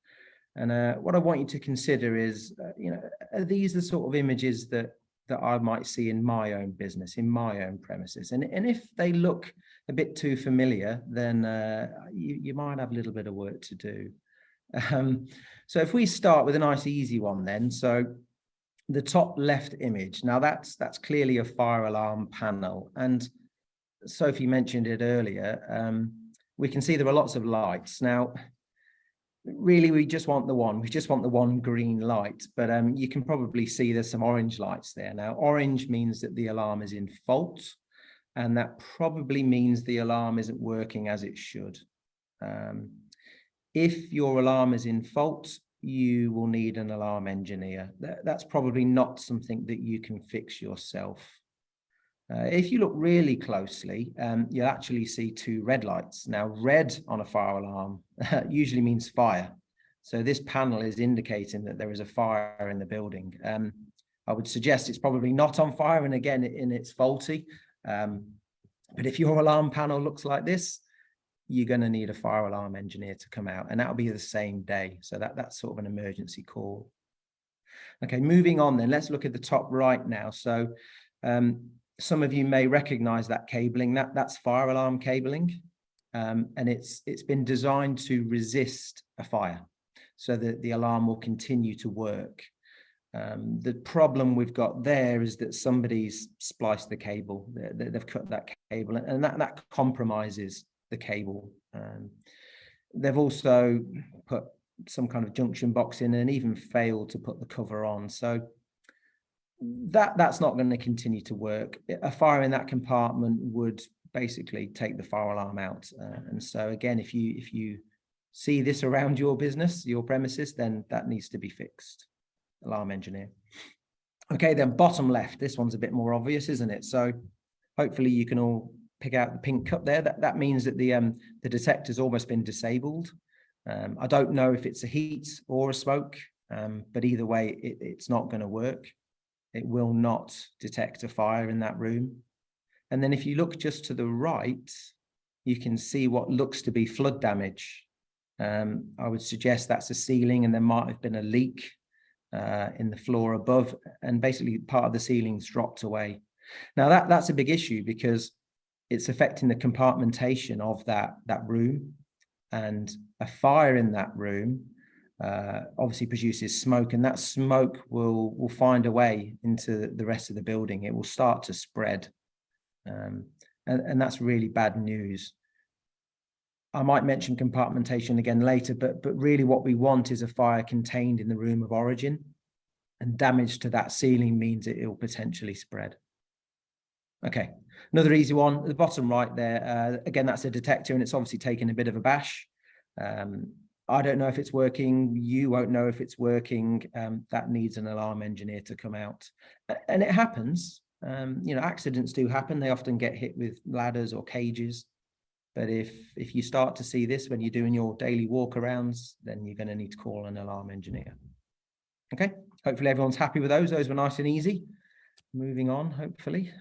And what I want you to consider is, are these the sort of images that I might see in my own business, in my own premises? And if they look a bit too familiar, then you might have a little bit of work to do. So if we start with a nice easy one then, so the top left image, now that's clearly a fire alarm panel, and Sophie mentioned it earlier. We can see there are lots of lights. Now, really, we just want the one green light, but you can probably see there's some orange lights there. Now, orange means that the alarm is in fault, and that probably means the alarm isn't working as it should. If your alarm is in fault, you will need an alarm engineer. That's probably not something that you can fix yourself. If you look really closely, you'll actually see two red lights. Now, red on a fire alarm usually means fire. So this panel is indicating that there is a fire in the building. I would suggest it's probably not on fire, and again, it's faulty. But if your alarm panel looks like this, you're going to need a fire alarm engineer to come out, and that'll be the same day. So that's sort of an emergency call. Okay, moving on then, let's look at the top right now. So some of you may recognize that cabling. That's fire alarm cabling, and it's been designed to resist a fire so that the alarm will continue to work. The problem we've got there is that somebody's spliced the cable. They've cut that cable, and that compromises the cable. They've also put some kind of junction box in and even failed to put the cover on. So that's not going to continue to work. A fire in that compartment would basically take the fire alarm out. And so again, if you see this around your business, your premises, then that needs to be fixed. Alarm engineer. Okay, then bottom left, this one's a bit more obvious, isn't it? So hopefully you can all pick out the pink cup there. That means that the detector's almost been disabled. I don't know if it's a heat or a smoke, but either way, it's not going to work. It will not detect a fire in that room. And then if you look just to the right, you can see what looks to be flood damage. I would suggest that's a ceiling, and there might have been a leak in the floor above, and basically part of the ceiling's dropped away. Now that's a big issue because it's affecting the compartmentation of that room, and a fire in that room obviously produces smoke, and that smoke will find a way into the rest of the building. It will start to spread, and that's really bad news. I might mention compartmentation again later, but really what we want is a fire contained in the room of origin, and damage to that ceiling means it will potentially spread. Okay, another easy one, at the bottom right there, again, that's a detector, and it's obviously taken a bit of a bash. I don't know if it's working, you won't know if it's working. That needs an alarm engineer to come out. And it happens, accidents do happen. They often get hit with ladders or cages. But if you start to see this when you're doing your daily walkarounds, then you're going to need to call an alarm engineer. Okay, hopefully everyone's happy with those. Those were nice and easy. Moving on, hopefully.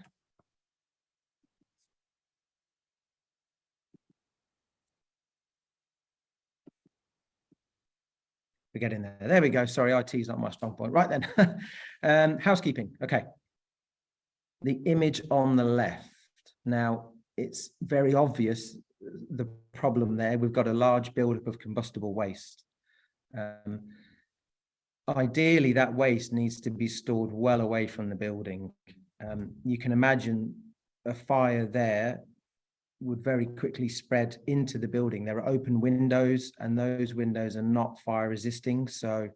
We're getting there. There we go. Sorry, IT is not my strong point. Right then, housekeeping. Okay. The image on the left. Now, it's very obvious the problem there. We've got a large buildup of combustible waste. Ideally, that waste needs to be stored well away from the building. You can imagine a fire there would very quickly spread into the building. There are open windows, and those windows are not fire resisting. So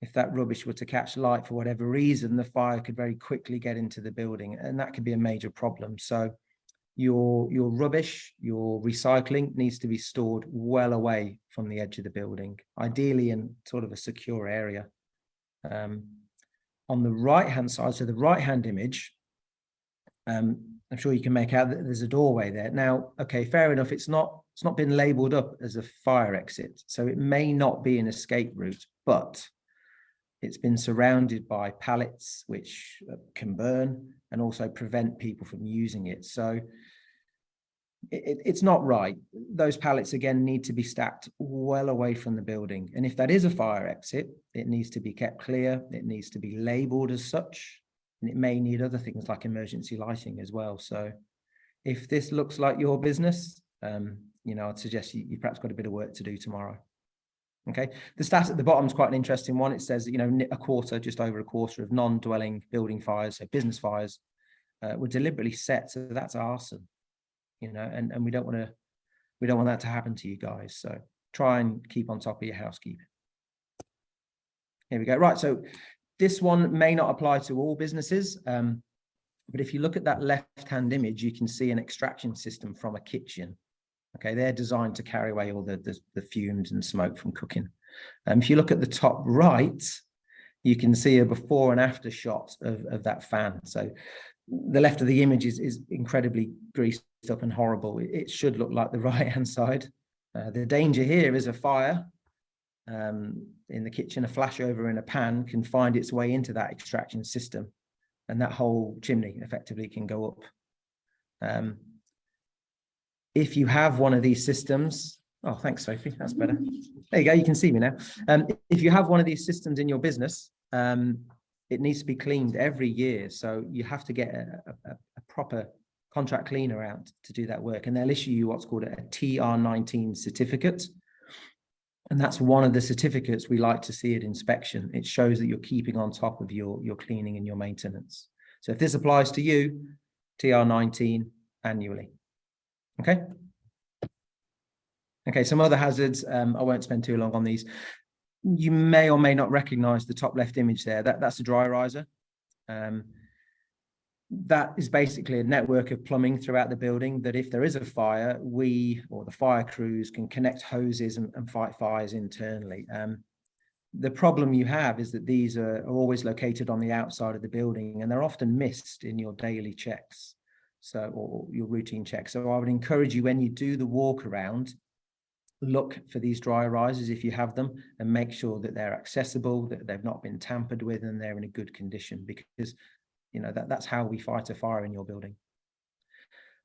if that rubbish were to catch light for whatever reason, the fire could very quickly get into the building, and that could be a major problem. So your rubbish, your recycling needs to be stored well away from the edge of the building, ideally in sort of a secure area. On the right-hand side, so the right-hand image, I'm sure you can make out that there's a doorway there. Now, okay, fair enough. It's not been labelled up as a fire exit, so it may not be an escape route, but it's been surrounded by pallets which can burn and also prevent people from using it. So it's not right. Those pallets, again, need to be stacked well away from the building. And if that is a fire exit, it needs to be kept clear. It needs to be labelled as such. And it may need other things like emergency lighting as well. So if this looks like your business, I'd suggest you perhaps got a bit of work to do tomorrow. Okay, the stat at the bottom is quite an interesting one. It says, just over a quarter of non-dwelling building fires, so business fires, were deliberately set. So that's arson, and we don't want that to happen to you guys. So try and keep on top of your housekeeping. Here we go. Right, so this one may not apply to all businesses, but if you look at that left-hand image, you can see an extraction system from a kitchen. Okay, they're designed to carry away all the fumes and smoke from cooking. If you look at the top right, you can see a before and after shot of that fan. So the left of the image is incredibly greased up and horrible. It should look like the right-hand side. The danger here is a fire in the kitchen. A flashover in a pan can find its way into that extraction system, and that whole chimney effectively can go up. If you have one of these systems, oh, thanks, Sophie, that's better. There you go, you can see me now. If you have one of these systems in your business, it needs to be cleaned every year. So you have to get a proper contract cleaner out to do that work. And they'll issue you what's called a TR19 certificate. And that's one of the certificates we like to see at inspection. It shows that you're keeping on top of your cleaning and your maintenance. So if this applies to you, TR19 annually. Okay, some other hazards. I won't spend too long on these. You may or may not recognize the top left image there. That's a dry riser. That is basically a network of plumbing throughout the building that if there is a fire, we or the fire crews can connect hoses and fight fires internally. The problem you have is that these are always located on the outside of the building, and they're often missed in your daily checks. Or your routine check. So I would encourage you, when you do the walk around, look for these dry risers if you have them, and make sure that they're accessible, that they've not been tampered with, and they're in a good condition, because that's how we fight a fire in your building.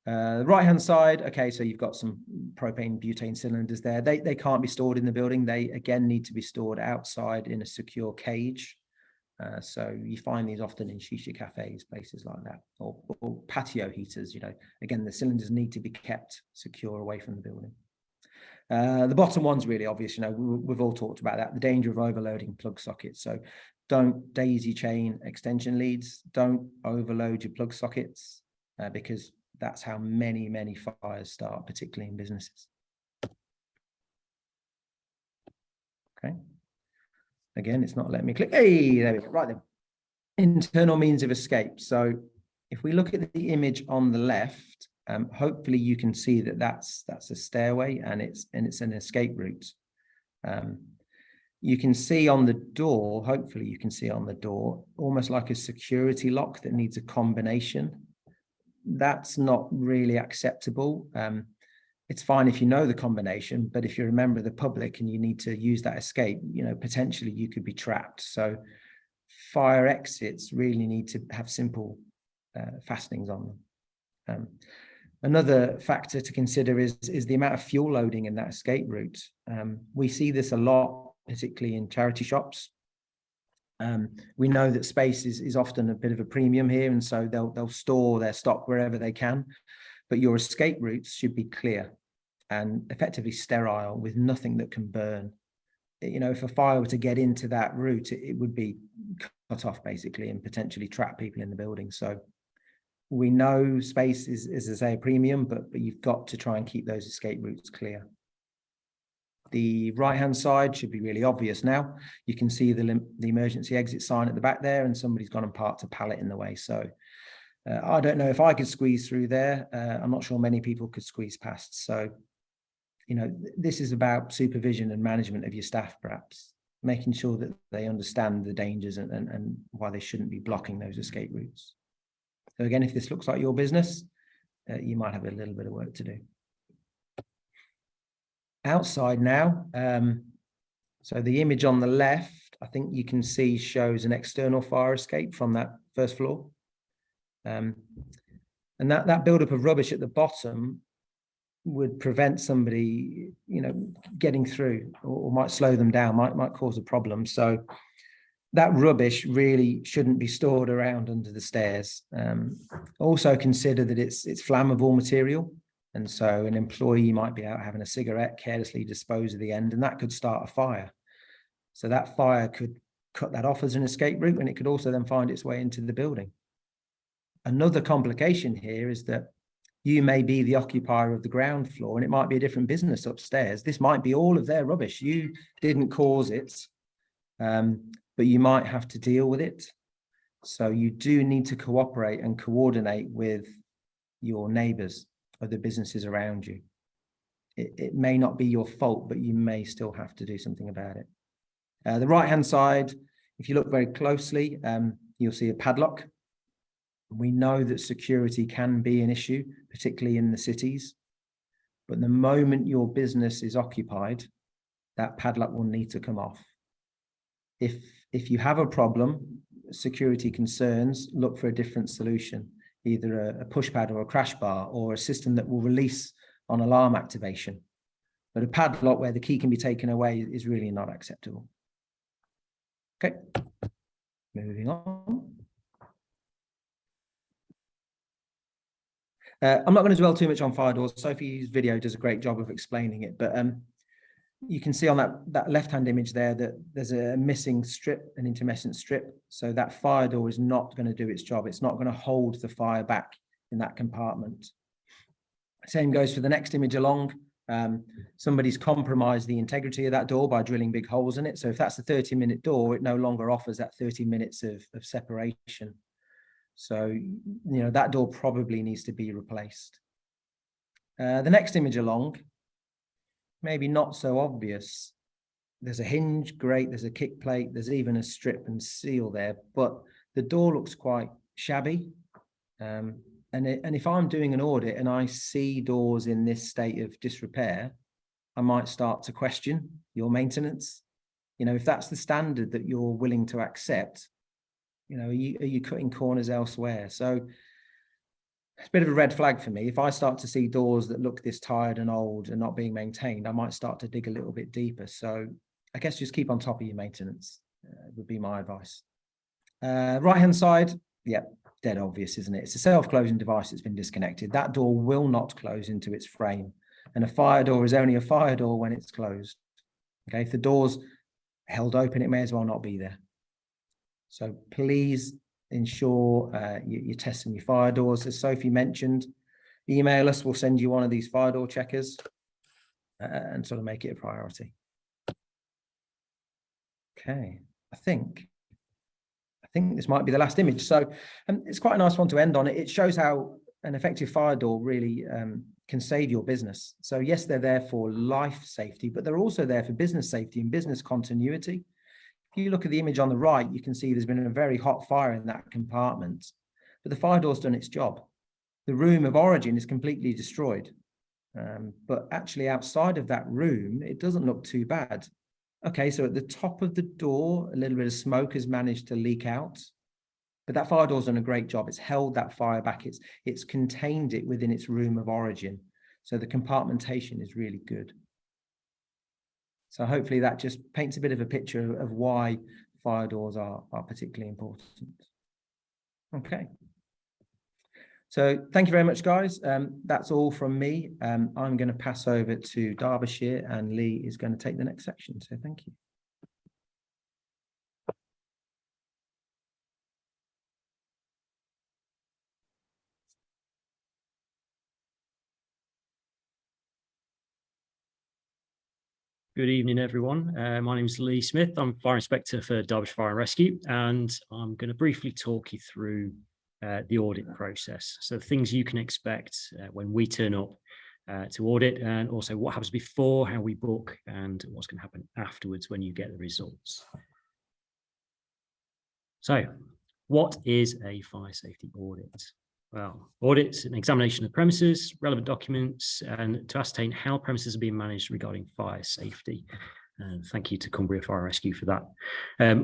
Right hand side, okay, so you've got some propane, butane cylinders there. They can't be stored in the building. They again need to be stored outside in a secure cage. So you find these often in shisha cafes, places like that, or patio heaters. Again, the cylinders need to be kept secure away from the building. The bottom one's really obvious. We've all talked about that, the danger of overloading plug sockets. So don't daisy chain extension leads, don't overload your plug sockets, because that's how many fires start, particularly in businesses. Okay. Again, it's not letting me click. Hey, there we go. Right then. Internal means of escape. So if we look at the image on the left, hopefully you can see that that's a stairway, and it's an escape route. You can see on the door, hopefully you can see on the door, almost like a security lock that needs a combination. That's not really acceptable. It's fine if you know the combination, but if you're a member of the public and you need to use that escape, potentially you could be trapped. So fire exits really need to have simple fastenings on them. Another factor to consider is the amount of fuel loading in that escape route. We see this a lot, particularly in charity shops. We know that space is often a bit of a premium here, and so they'll store their stock wherever they can. But your escape routes should be clear and effectively sterile, with nothing that can burn. If a fire were to get into that route, it would be cut off basically, and potentially trap people in the building. So we know space is, as I say, a premium, but you've got to try and keep those escape routes clear. The right-hand side should be really obvious now. You can see the emergency exit sign at the back there, and somebody's gone and parked a pallet in the way. So I don't know if I could squeeze through there. I'm not sure many people could squeeze past. So, this is about supervision and management of your staff, perhaps, making sure that they understand the dangers and why they shouldn't be blocking those escape routes. So again, if this looks like your business, you might have a little bit of work to do. Outside now, so the image on the left, I think you can see shows an external fire escape from that first floor. And that buildup of rubbish at the bottom would prevent somebody, getting through, or might slow them down, might cause a problem. So that rubbish really shouldn't be stored around under the stairs. Also consider that it's flammable material. And so an employee might be out having a cigarette, carelessly dispose of the end, and that could start a fire. So that fire could cut that off as an escape route, and it could also then find its way into the building. Another complication here is that you may be the occupier of the ground floor, and it might be a different business upstairs. This might be all of their rubbish. You didn't cause it, but you might have to deal with it. So you do need to cooperate and coordinate with your neighbours, other businesses around you. It may not be your fault, but you may still have to do something about it. The right-hand side, if you look very closely, you'll see a padlock. We know that security can be an issue, particularly in the cities. But the moment your business is occupied, that padlock will need to come off. If you have a problem, security concerns, look for a different solution, either a push pad or a crash bar, or a system that will release on alarm activation. But a padlock where the key can be taken away is really not acceptable. Okay, moving on. I'm not going to dwell too much on fire doors. Sophie's video does a great job of explaining it, but you can see on that left-hand image there that there's a missing strip, an intermittent strip. So that fire door is not going to do its job. It's not going to hold the fire back in that compartment. Same goes for the next image along. Somebody's compromised the integrity of that door by drilling big holes in it. So if that's a 30-minute door, it no longer offers that 30 minutes of separation. So, that door probably needs to be replaced. The next image along, maybe not so obvious. There's a hinge, great. There's a kick plate. There's even a strip and seal there, but the door looks quite shabby. And if I'm doing an audit and I see doors in this state of disrepair, I might start to question your maintenance. If that's the standard that you're willing to accept, are you cutting corners elsewhere? So it's a bit of a red flag for me. If I start to see doors that look this tired and old and not being maintained, I might start to dig a little bit deeper. So I guess just keep on top of your maintenance would be my advice. Right-hand side, yeah, dead obvious, isn't it? It's a self-closing device that's been disconnected. That door will not close into its frame. And a fire door is only a fire door when it's closed. Okay, if the door's held open, it may as well not be there. So please ensure you're testing your fire doors. As Sophie mentioned, email us, we'll send you one of these fire door checkers and sort of make it a priority. Okay, I think this might be the last image. So it's quite a nice one to end on. It shows how an effective fire door really can save your business. So yes, they're there for life safety, but they're also there for business safety and business continuity. If you look at the image on the right, you can see there's been a very hot fire in that compartment, but the fire door's done its job. The room of origin is completely destroyed. But actually outside of that room, it doesn't look too bad. Okay, so at the top of the door, a little bit of smoke has managed to leak out, but that fire door's done a great job. It's held that fire back. It's contained it within its room of origin. So the compartmentation is really good. So hopefully that just paints a bit of a picture of why fire doors are particularly important. Okay. So thank you very much, guys. That's all from me. I'm going to pass over to Derbyshire, and Lee is going to take the next section. So thank you. Good evening, everyone. My name is Lee Smith. I'm Fire Inspector for Derbyshire Fire and Rescue, and I'm going to briefly talk you through the audit process. So things you can expect when we turn up to audit, and also what happens before, how we book, and what's going to happen afterwards when you get the results. So what is a fire safety audit? Well, audits an examination of premises, relevant documents, and to ascertain how premises are being managed regarding fire safety. And thank you to Cumbria Fire and Rescue for that.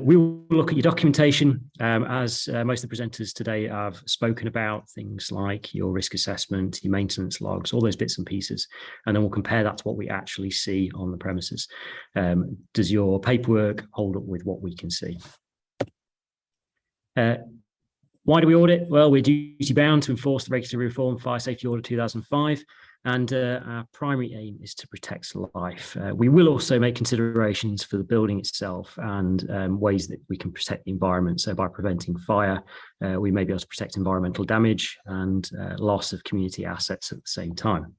We will look at your documentation, as most of the presenters today have spoken about, things like your risk assessment, your maintenance logs, all those bits and pieces, and then we'll compare that to what we actually see on the premises. Does your paperwork hold up with what we can see? Why do we audit? Well, we're duty bound to enforce the Regulatory Reform Fire Safety Order 2005, and our primary aim is to protect life. We will also make considerations for the building itself and ways that we can protect the environment. So by preventing fire, we may be able to protect environmental damage and loss of community assets at the same time.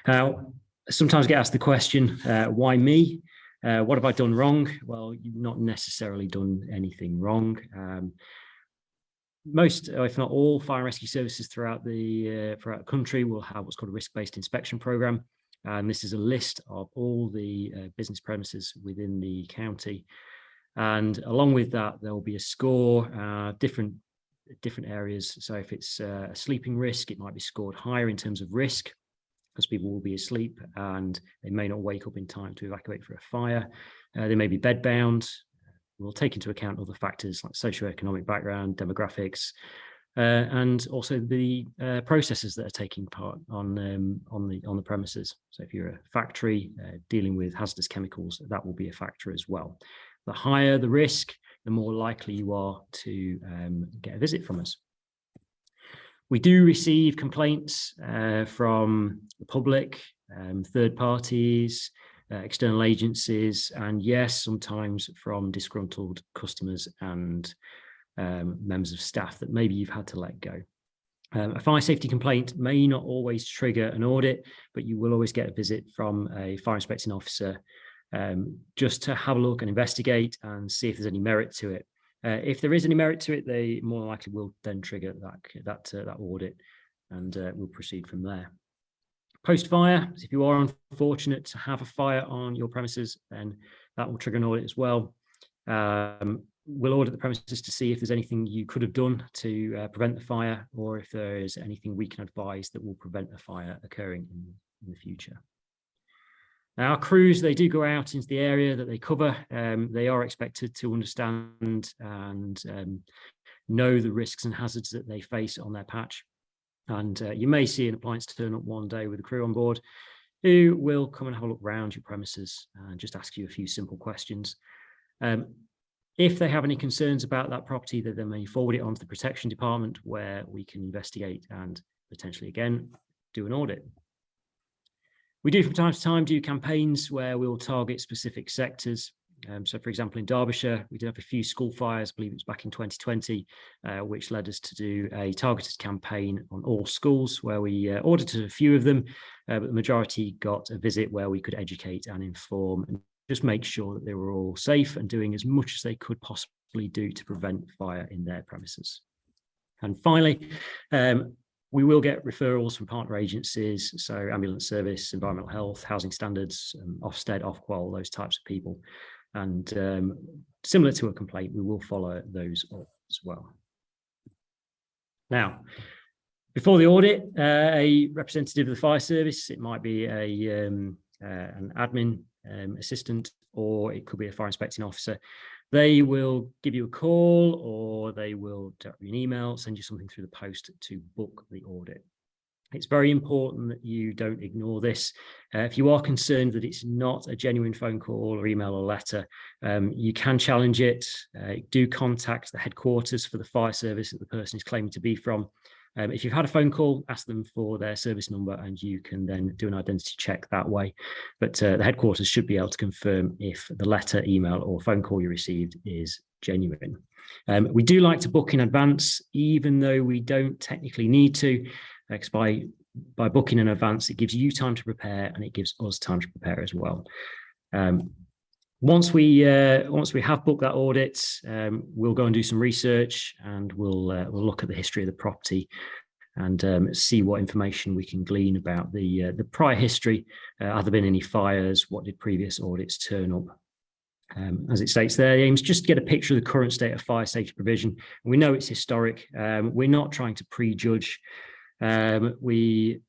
Now, sometimes I get asked the question, why me? What have I done wrong? Well, you've not necessarily done anything wrong. Most, if not all, fire and rescue services throughout the country will have what's called a risk-based inspection program, and this is a list of all the business premises within the county. And along with that, there will be a score, different areas. So if it's a sleeping risk, it might be scored higher in terms of risk, because people will be asleep and they may not wake up in time to evacuate for a fire. They may be bedbound. We'll take into account other factors like socioeconomic background, demographics, and also the processes that are taking part on the premises. So if you're a factory dealing with hazardous chemicals, that will be a factor as well. The higher the risk, the more likely you are to get a visit from us. We do receive complaints from the public, third parties, external agencies, and yes, sometimes from disgruntled customers and members of staff that maybe you've had to let go. A fire safety complaint may not always trigger an audit, but you will always get a visit from a fire inspecting officer just to have a look and investigate and see if there's any merit to it. If there is any merit to it, they more likely will then trigger that audit, and we'll proceed from there. Post-fire, if you are unfortunate to have a fire on your premises, then that will trigger an audit as well. We'll audit the premises to see if there's anything you could have done to prevent the fire, or if there is anything we can advise that will prevent a fire occurring in the future. Now, our crews, they do go out into the area that they cover. They are expected to understand and know the risks and hazards that they face on their patch. And you may see an appliance turn up one day with a crew on board who will come and have a look around your premises and just ask you a few simple questions. If they have any concerns about that property, they may forward it on to the protection department, where we can investigate and potentially, again, do an audit. We do from time to time do campaigns where we will target specific sectors. So, for example, in Derbyshire, we did have a few school fires, I believe it was back in 2020, which led us to do a targeted campaign on all schools, where we audited a few of them, but the majority got a visit where we could educate and inform and just make sure that they were all safe and doing as much as they could possibly do to prevent fire in their premises. And finally, we will get referrals from partner agencies, so ambulance service, environmental health, housing standards, Ofsted, Ofqual, those types of people. And similar to a complaint, we will follow those up as well. Now, before the audit, a representative of the fire service, it might be an admin assistant, or it could be a fire inspecting officer. They will give you a call, or they will drop you an email, send you something through the post to book the audit. It's very important that you don't ignore this. If you are concerned that it's not a genuine phone call or email or letter, you can challenge it. Do contact the headquarters for the fire service that the person is claiming to be from. If you've had a phone call, ask them for their service number, and you can then do an identity check that way. But the headquarters should be able to confirm if the letter, email, or phone call you received is genuine. We do like to book in advance, even though we don't technically need to. Because by booking in advance, it gives you time to prepare, and it gives us time to prepare as well. Once we have booked that audit, we'll go and do some research, and we'll look at the history of the property and see what information we can glean about the prior history. Have there been any fires? What did previous audits turn up? As it states there, the aim is just to get a picture of the current state of fire safety provision. We know it's historic. We're not trying to prejudge. We're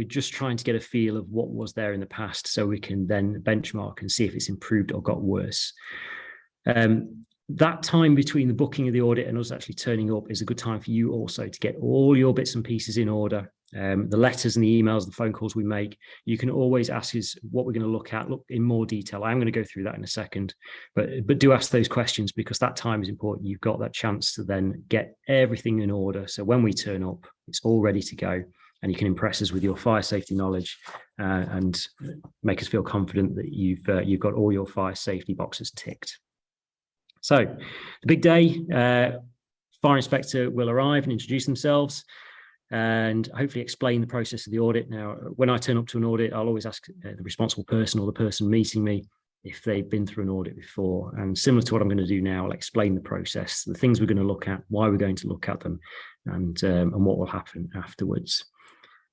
just trying to get a feel of what was there in the past so we can then benchmark and see if it's improved or got worse. That time between the booking of the audit and us actually turning up is a good time for you also to get all your bits and pieces in order. The letters and the emails, the phone calls we make, you can always ask us what we're going to look in more detail. I'm going to go through that in a second, but do ask those questions because that time is important. You've got that chance to then get everything in order. So when we turn up, it's all ready to go and you can impress us with your fire safety knowledge and make us feel confident that you've got all your fire safety boxes ticked. So the big day, fire inspector will arrive and introduce themselves and hopefully explain the process of the audit. Now, when I turn up to an audit, I'll always ask the responsible person or the person meeting me if they've been through an audit before. And similar to what I'm going to do now, I'll explain the process, the things we're going to look at, why we're going to look at them, and what will happen afterwards.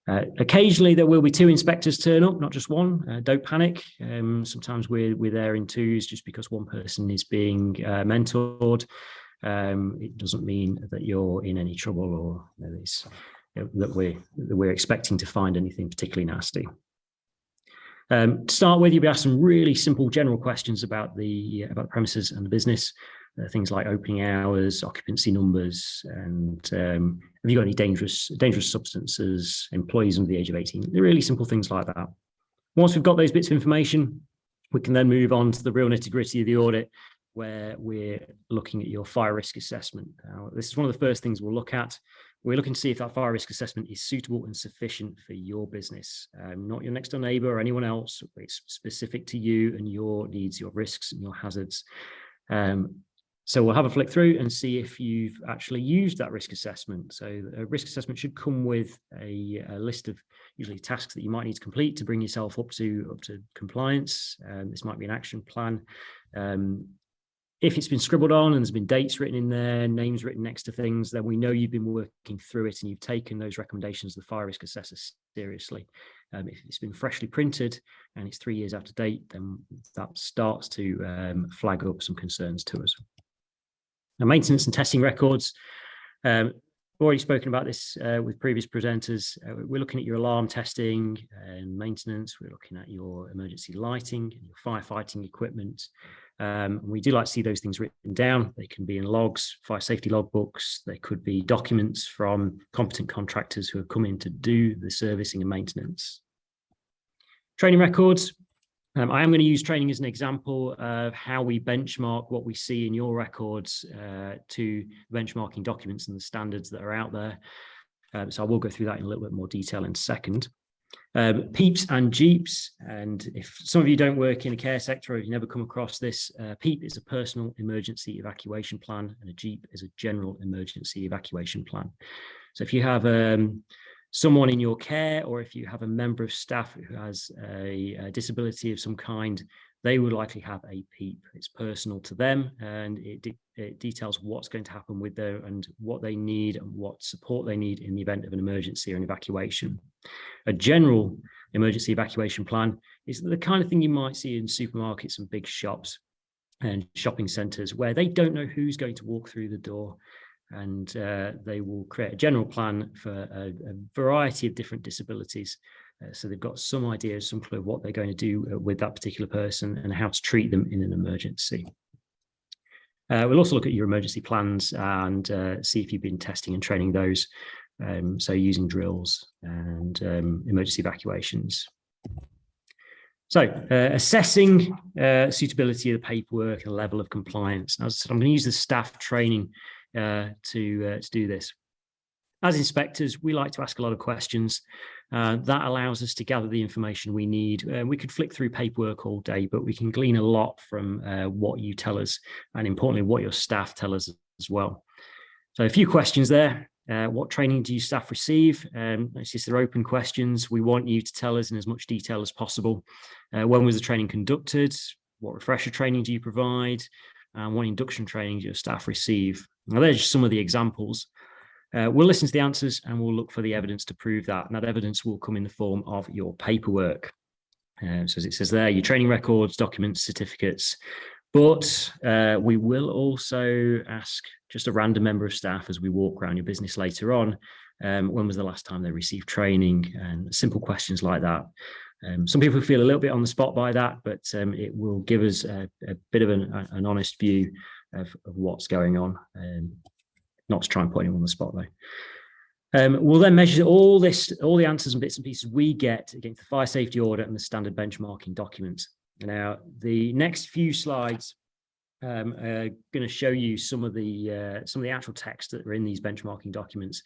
Occasionally, there will be 2 inspectors turn up, not just one. Don't panic. Sometimes we're there in 2s just because one person is being mentored. It doesn't mean that you're in any trouble or that we're expecting to find anything particularly nasty. To start with, you'll be asked some really simple general questions about the premises and the business. Things like opening hours, occupancy numbers, and have you got any dangerous substances, employees under the age of 18? They're really simple things like that. Once we've got those bits of information, we can then move on to the real nitty-gritty of the audit, where we're looking at your fire risk assessment. Now, this is one of the first things we'll look at. We're looking to see if that fire risk assessment is suitable and sufficient for your business, not your next door neighbour or anyone else. It's specific to you and your needs, your risks and your hazards. So we'll have a flick through and see if you've actually used that risk assessment. So a risk assessment should come with a list of usually tasks that you might need to complete to bring yourself up to compliance. This might be an action plan. If it's been scribbled on and there's been dates written in there, names written next to things, then we know you've been working through it and you've taken those recommendations of the fire risk assessor seriously. If it's been freshly printed and it's 3 years out of date, then that starts to flag up some concerns to us. Now, maintenance and testing records. We've already spoken about this with previous presenters. We're looking at your alarm testing and maintenance. We're looking at your emergency lighting and your firefighting equipment. We do like to see those things written down. They can be in logs, fire safety logbooks. They could be documents from competent contractors who have come in to do the servicing and maintenance. Training records. I am going to use training as an example of how we benchmark what we see in your records to benchmarking documents and the standards that are out there. So I will go through that in a little bit more detail in a second. PEEPs and JEEPs, and if some of you don't work in the care sector or you've never come across this, PEEP is a personal emergency evacuation plan and a JEEP is a general emergency evacuation plan. So if you have someone in your care or if you have a member of staff who has a disability of some kind, they would likely have a PEEP. It's personal to them and it details what's going to happen with them and what they need and what support they need in the event of an emergency or an evacuation. A general emergency evacuation plan is the kind of thing you might see in supermarkets and big shops and shopping centres where they don't know who's going to walk through the door, and they will create a general plan for a variety of different disabilities. So they've got some idea, some clue of what they're going to do with that particular person and how to treat them in an emergency. We'll also look at your emergency plans and see if you've been testing and training those. So using drills and emergency evacuations. So assessing suitability of the paperwork and level of compliance. As I said, I'm going to use the staff training to do this. As inspectors, we like to ask a lot of questions. That allows us to gather the information we need. We could flick through paperwork all day, but we can glean a lot from what you tell us, and importantly, what your staff tell us as well. So a few questions there. What training do your staff receive? It's just they're open questions. We want you to tell us in as much detail as possible. When was the training conducted? What refresher training do you provide? And what induction training do your staff receive? Now, there's just some of the examples. We'll listen to the answers and we'll look for the evidence to prove that. And that evidence will come in the form of your paperwork. So as it says there, your training records, documents, certificates. But we will also ask just a random member of staff as we walk around your business later on, when was the last time they received training, and simple questions like that. Some people feel a little bit on the spot by that, but it will give us a bit of an honest view of what's going on, not to try and put anyone on the spot though. We'll then measure all the answers and bits and pieces we get against the fire safety audit and the standard benchmarking documents. Now, the next few slides are going to show you some of the actual text that are in these benchmarking documents.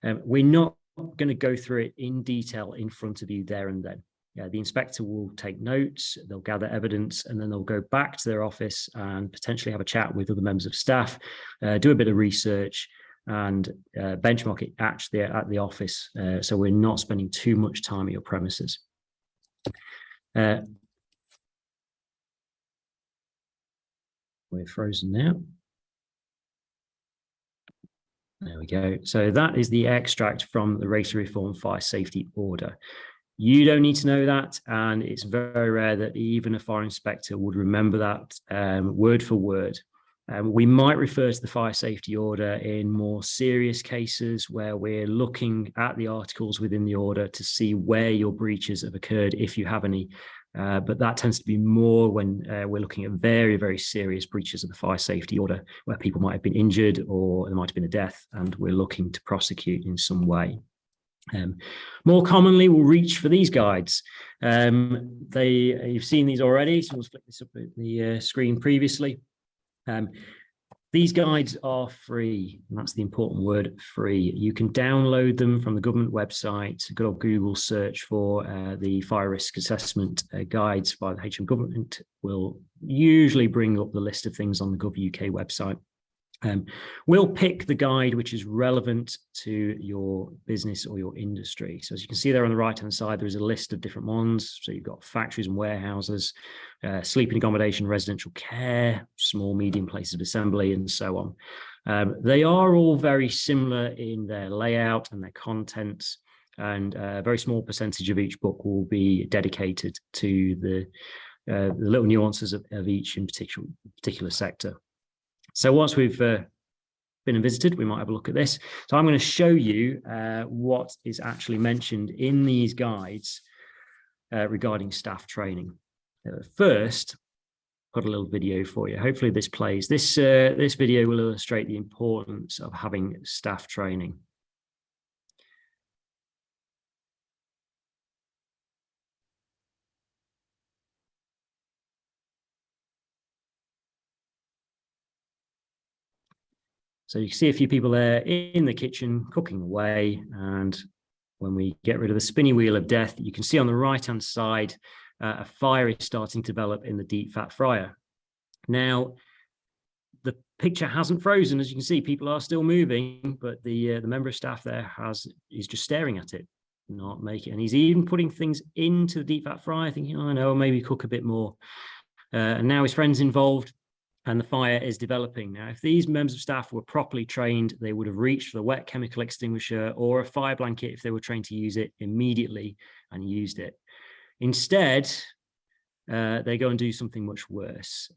We're not going to go through it in detail in front of you there and then. The inspector will take notes, they'll gather evidence, and then they'll go back to their office and potentially have a chat with other members of staff, do a bit of research, and benchmark it actually at the office. So we're not spending too much time at your premises. We're frozen now. There we go. So that is the extract from the Regulatory Reform Fire Safety Order. You don't need to know that, and it's very rare that even a fire inspector would remember that word for word. We might refer to the fire safety order in more serious cases where we're looking at the articles within the order to see where your breaches have occurred, if you have any. But that tends to be more when we're looking at very, very serious breaches of the fire safety order, where people might have been injured or there might have been a death, and we're looking to prosecute in some way. More commonly, we'll reach for these guides. You've seen these already, so we'll flick this up at the screen previously. These guides are free, and that's the important word, free. You can download them from the government website. A good old Google search for the fire risk assessment guides by the HM government will usually bring up the list of things on the Gov UK website. We'll pick the guide which is relevant to your business or your industry. So as you can see there on the right-hand side, there is a list of different ones. So you've got factories and warehouses, sleeping accommodation, residential care, small, medium places of assembly, and so on. They are all very similar in their layout and their contents, and a very small percentage of each book will be dedicated to the little nuances of each in particular sector. So once we've been and visited, we might have a look at this. So I'm going to show you what is actually mentioned in these guides regarding staff training. First, put a little video for you. Hopefully this plays. This video will illustrate the importance of having staff training. So you can see a few people there in the kitchen cooking away. And when we get rid of the spinny wheel of death, you can see on the right-hand side, a fire is starting to develop in the deep fat fryer. Now, the picture hasn't frozen. As you can see, people are still moving, but the member of staff there is just staring at it, not making, and he's even putting things into the deep fat fryer, thinking, oh, no, maybe cook a bit more. And now his friend's involved, and the fire is developing. Now, if these members of staff were properly trained, they would have reached for the wet chemical extinguisher or a fire blanket if they were trained to use it immediately and used it. Instead, they go and do something much worse.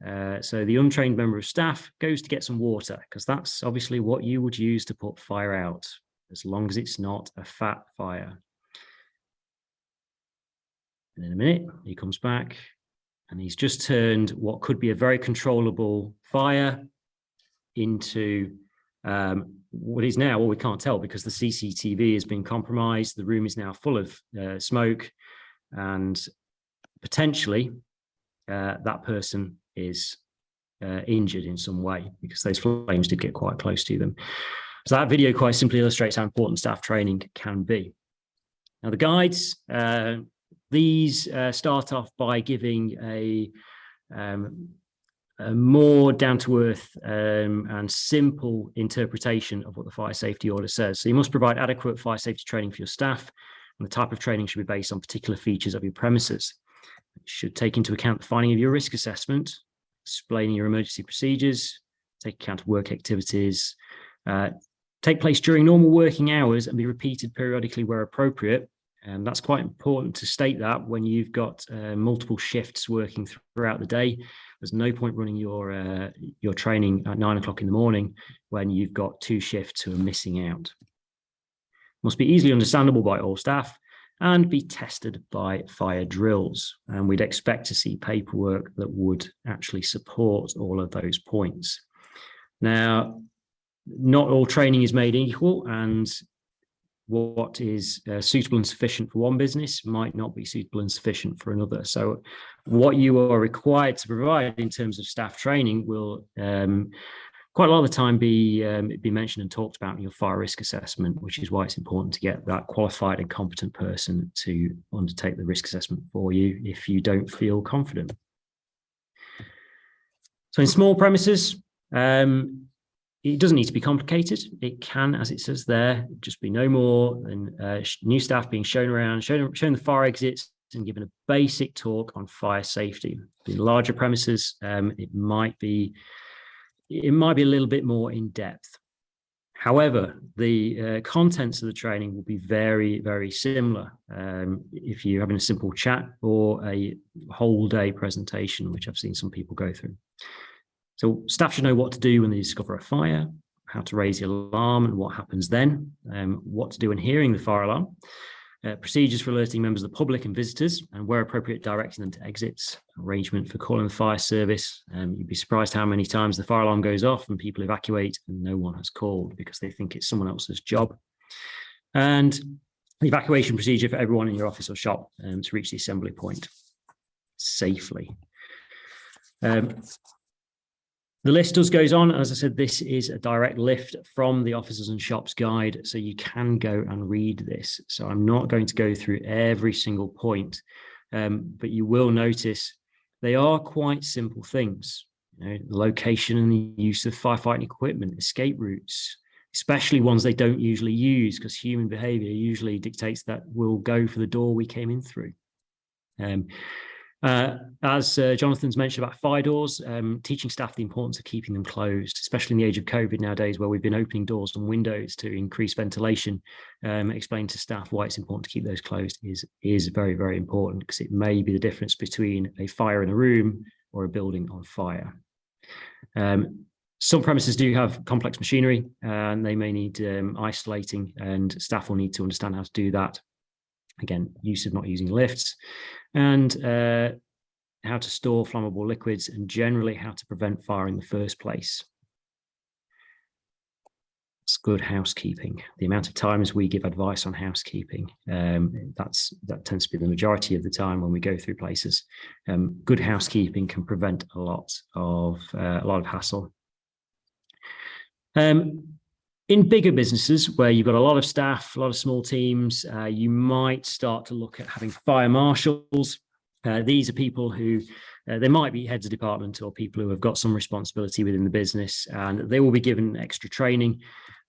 So the untrained member of staff goes to get some water, because that's obviously what you would use to put fire out, as long as it's not a fat fire. And in a minute, he comes back, and he's just turned what could be a very controllable fire into what is now, well, we can't tell because the CCTV has been compromised. The room is now full of smoke, and potentially that person is injured in some way because those flames did get quite close to them. So that video quite simply illustrates how important staff training can be. Now, the guides, these start off by giving a more down-to-earth and simple interpretation of what the fire safety order says. So you must provide adequate fire safety training for your staff, and the type of training should be based on particular features of your premises. It should take into account the finding of your risk assessment, explaining your emergency procedures, take account of work activities, take place during normal working hours and be repeated periodically where appropriate. And that's quite important to state that when you've got multiple shifts working throughout the day. There's no point running your training at 9 o'clock in the morning when you've got 2 shifts who are missing out. Must be easily understandable by all staff and be tested by fire drills. And we'd expect to see paperwork that would actually support all of those points. Now, not all training is made equal, and what is suitable and sufficient for one business might not be suitable and sufficient for another. So what you are required to provide in terms of staff training will quite a lot of the time be mentioned and talked about in your fire risk assessment, which is why it's important to get that qualified and competent person to undertake the risk assessment for you if you don't feel confident. So in small premises, it doesn't need to be complicated. It can, as it says there, just be no more than new staff being shown around, shown the fire exits and given a basic talk on fire safety. In larger premises, it might be a little bit more in depth. However, the contents of the training will be very, very similar if you're having a simple chat or a whole day presentation, which I've seen some people go through. So staff should know what to do when they discover a fire, how to raise the alarm and what happens then, what to do when hearing the fire alarm, procedures for alerting members of the public and visitors, and where appropriate, directing them to exits, arrangement for calling the fire service. You'd be surprised how many times the fire alarm goes off and people evacuate and no one has called because they think it's someone else's job. And the evacuation procedure for everyone in your office or shop to reach the assembly point safely. The list goes on. As I said, this is a direct lift from the Officers and Shops Guide, so you can go and read this. So I'm not going to go through every single point, but you will notice they are quite simple things. You know, the location and the use of firefighting equipment, escape routes, especially ones they don't usually use because human behaviour usually dictates that we'll go for the door we came in through. As Jonathan's mentioned about fire doors, teaching staff the importance of keeping them closed, especially in the age of COVID nowadays, where we've been opening doors and windows to increase ventilation. Explain to staff why it's important to keep those closed is very, very important, because it may be the difference between a fire in a room or a building on fire. Some premises do have complex machinery and they may need isolating, and staff will need to understand how to do that. Again, use of not using lifts, and how to store flammable liquids, and generally how to prevent fire in the first place. It's good housekeeping. The amount of times we give advice on housekeeping, that tends to be the majority of the time when we go through places. Good housekeeping can prevent a lot of hassle. In bigger businesses where you've got a lot of staff, a lot of small teams, you might start to look at having fire marshals. These are people who, they might be heads of department or people who have got some responsibility within the business, and they will be given extra training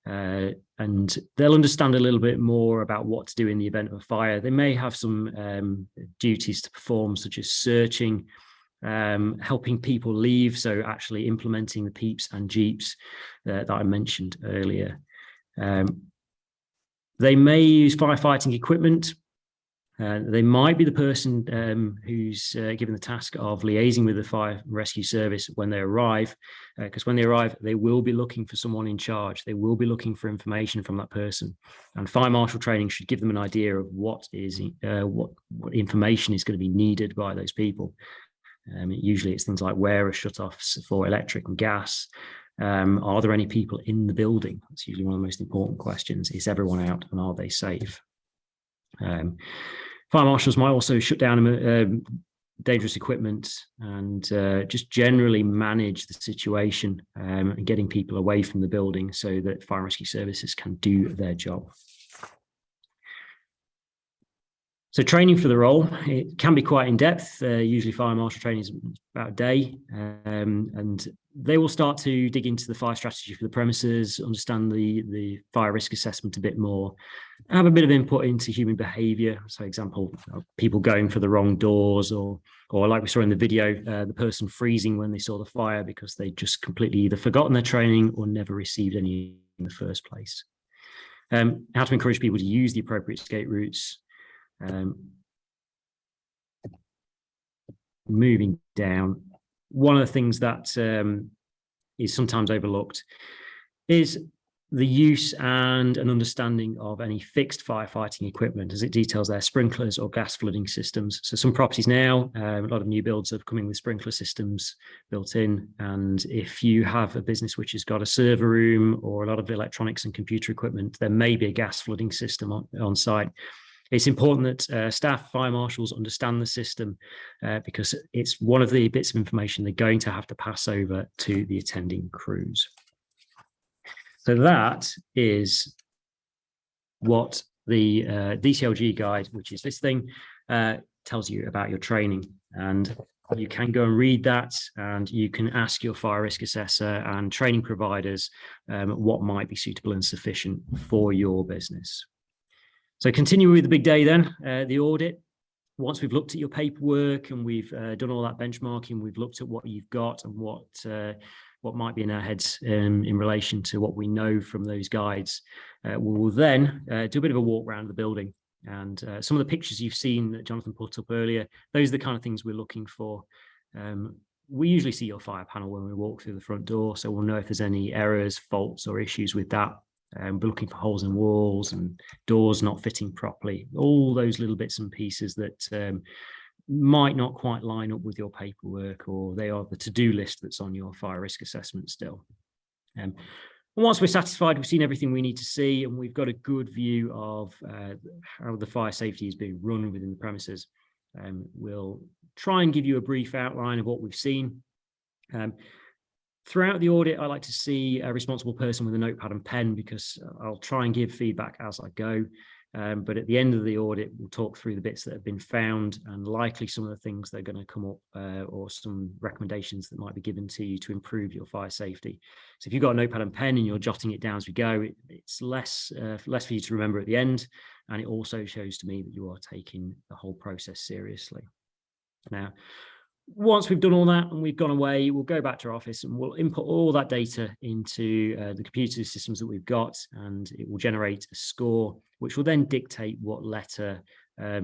and they'll understand a little bit more about what to do in the event of a fire. They may have some duties to perform, such as searching, helping people leave, so actually implementing the peeps and jeeps that I mentioned earlier. They may use firefighting equipment. They might be the person who's given the task of liaising with the fire rescue service when they arrive, because when they arrive, they will be looking for someone in charge. They will be looking for information from that person, and fire marshal training should give them an idea of what information is going to be needed by those people. Usually it's things like where are shutoffs for electric and gas? Are there any people in the building? That's usually one of the most important questions. Is everyone out and are they safe? Fire marshals might also shut down dangerous equipment and just generally manage the situation and getting people away from the building so that fire rescue services can do their job. So training for the role, it can be quite in depth. Usually fire marshal training is about a day, and they will start to dig into the fire strategy for the premises, understand the fire risk assessment a bit more, have a bit of input into human behaviour. So example, people going for the wrong doors, or like we saw in the video, the person freezing when they saw the fire because they just completely either forgotten their training or never received any in the first place. How to encourage people to use the appropriate escape routes. Moving down, one of the things that is sometimes overlooked is the use and an understanding of any fixed firefighting equipment, as it details their sprinklers or gas flooding systems. So some properties now, a lot of new builds are coming with sprinkler systems built in. And if you have a business which has got a server room or a lot of electronics and computer equipment, there may be a gas flooding system on site. It's important that staff, fire marshals understand the system because it's one of the bits of information they're going to have to pass over to the attending crews. So that is what the DCLG guide, which is this thing, tells you about your training. And you can go and read that, and you can ask your fire risk assessor and training providers what might be suitable and sufficient for your business. So continue with the big day then, the audit. Once we've looked at your paperwork and we've done all that benchmarking, we've looked at what you've got and what might be in our heads in relation to what we know from those guides. We will then do a bit of a walk around the building, and some of the pictures you've seen that Jonathan put up earlier, those are the kind of things we're looking for. We usually see your fire panel when we walk through the front door, so we'll know if there's any errors, faults or issues with that. We're looking for holes in walls and doors not fitting properly, all those little bits and pieces that might not quite line up with your paperwork, or they are the to-do list that's on your fire risk assessment still. And once we're satisfied, we've seen everything we need to see, and we've got a good view of how the fire safety is being run within the premises. We'll try and give you a brief outline of what we've seen. Throughout the audit, I like to see a responsible person with a notepad and pen, because I'll try and give feedback as I go. But at the end of the audit, we'll talk through the bits that have been found and likely some of the things that are going to come up or some recommendations that might be given to you to improve your fire safety. So if you've got a notepad and pen and you're jotting it down as we go, it's less for you to remember at the end. And it also shows to me that you are taking the whole process seriously. Now, once we've done all that and we've gone away, we'll go back to our office and we'll input all that data into the computer systems that we've got, and it will generate a score, which will then dictate what letter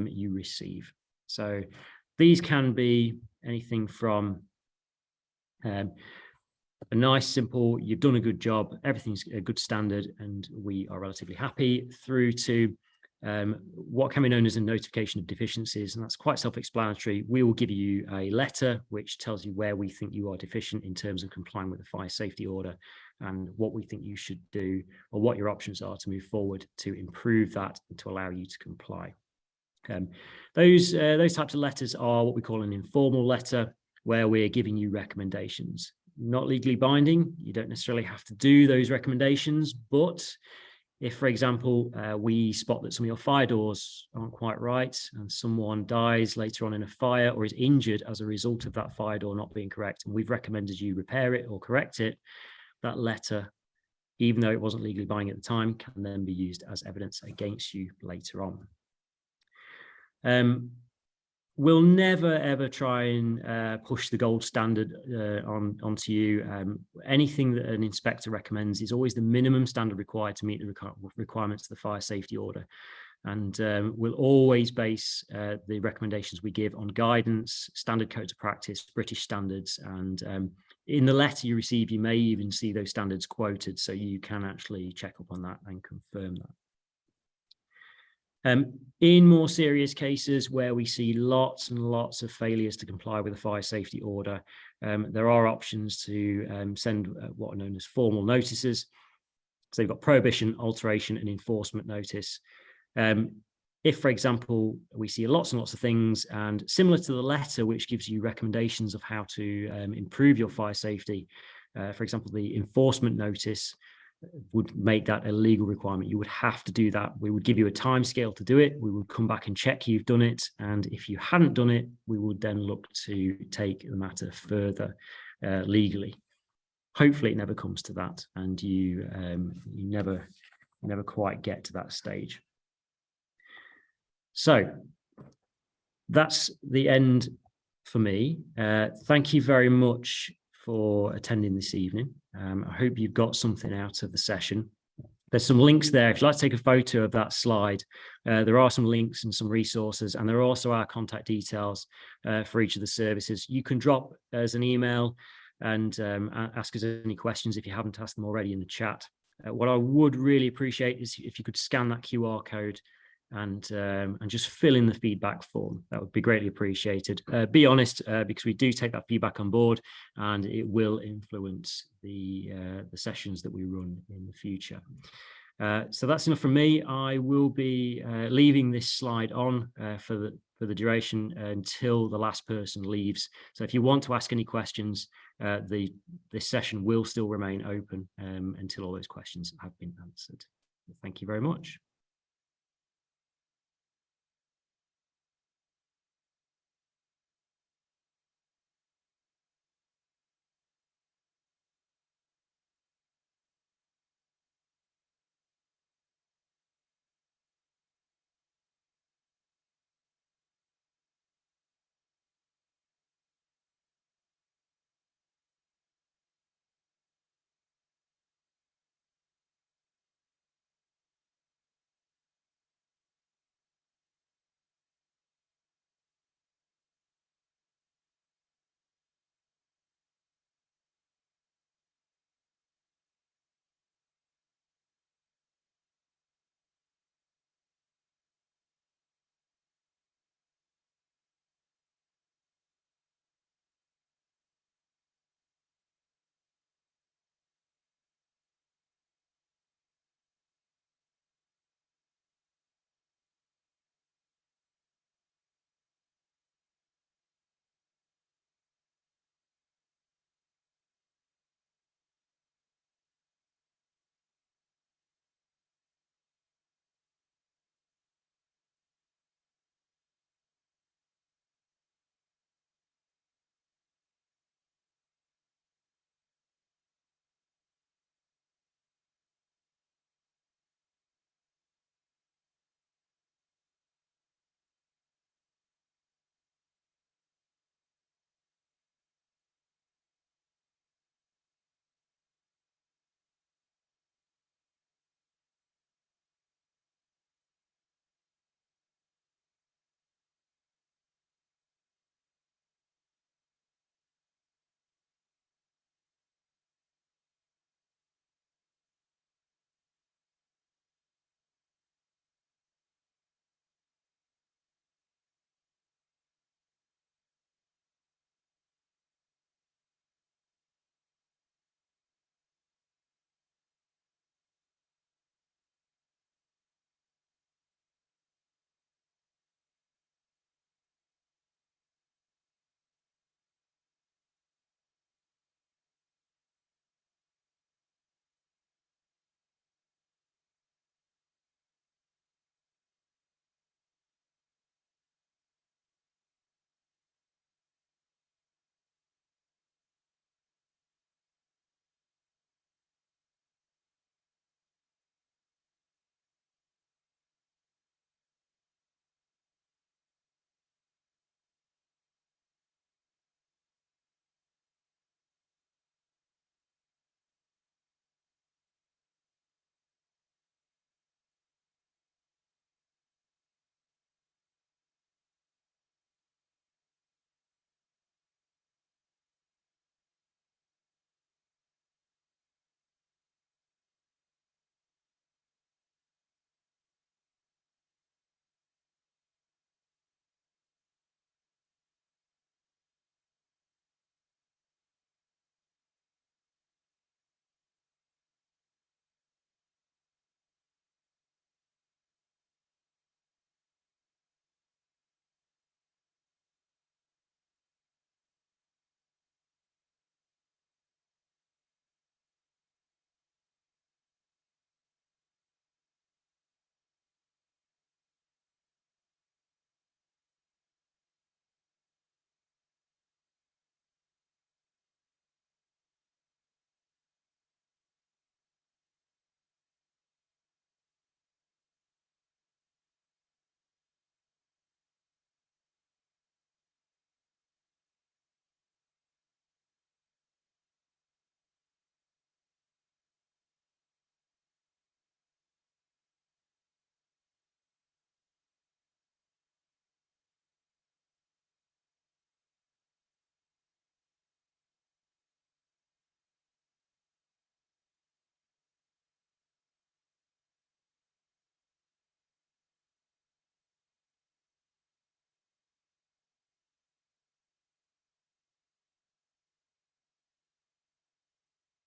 you receive. So these can be anything from a nice, simple, you've done a good job, everything's a good standard, and we are relatively happy, through to what can be known as a notification of deficiencies, and that's quite self-explanatory. We will give you a letter which tells you where we think you are deficient in terms of complying with the fire safety order, and what we think you should do, or what your options are to move forward to improve that and to allow you to comply. Those types of letters are what we call an informal letter, where we're giving you recommendations. Not legally binding, you don't necessarily have to do those recommendations, but if, for example, we spot that some of your fire doors aren't quite right and someone dies later on in a fire or is injured as a result of that fire door not being correct, and we've recommended you repair it or correct it, that letter, even though it wasn't legally binding at the time, can then be used as evidence against you later on. We'll never, ever try and push the gold standard onto you. Anything that an inspector recommends is always the minimum standard required to meet the requirements of the fire safety order. And we'll always base the recommendations we give on guidance, standard codes of practice, British standards. And in the letter you receive, you may even see those standards quoted, so you can actually check up on that and confirm that. In more serious cases where we see lots and lots of failures to comply with the fire safety order, there are options to send what are known as formal notices. So you've got prohibition, alteration and enforcement notice. If, for example, we see lots and lots of things, and similar to the letter which gives you recommendations of how to improve your fire safety, for example, the enforcement notice would make that a legal requirement. You would have to do that. We would give you a time scale to do it. We would come back and check you've done it. And if you hadn't done it, we would then look to take the matter further legally. Hopefully it never comes to that, and you never quite get to that stage. So that's the end for me. Thank you very much for attending this evening. I hope you've got something out of the session. There's some links there. If you'd like to take a photo of that slide, there are some links and some resources, and there are also our contact details for each of the services. You can drop us an email and ask us any questions if you haven't asked them already in the chat. What I would really appreciate is if you could scan that QR code and just fill in the feedback form. That would be greatly appreciated. Be honest, because we do take that feedback on board, and it will influence the sessions that we run in the future. So that's enough from me. I will be leaving this slide on for the duration until the last person leaves. So if you want to ask any questions, this session will still remain open until all those questions have been answered. Thank you very much.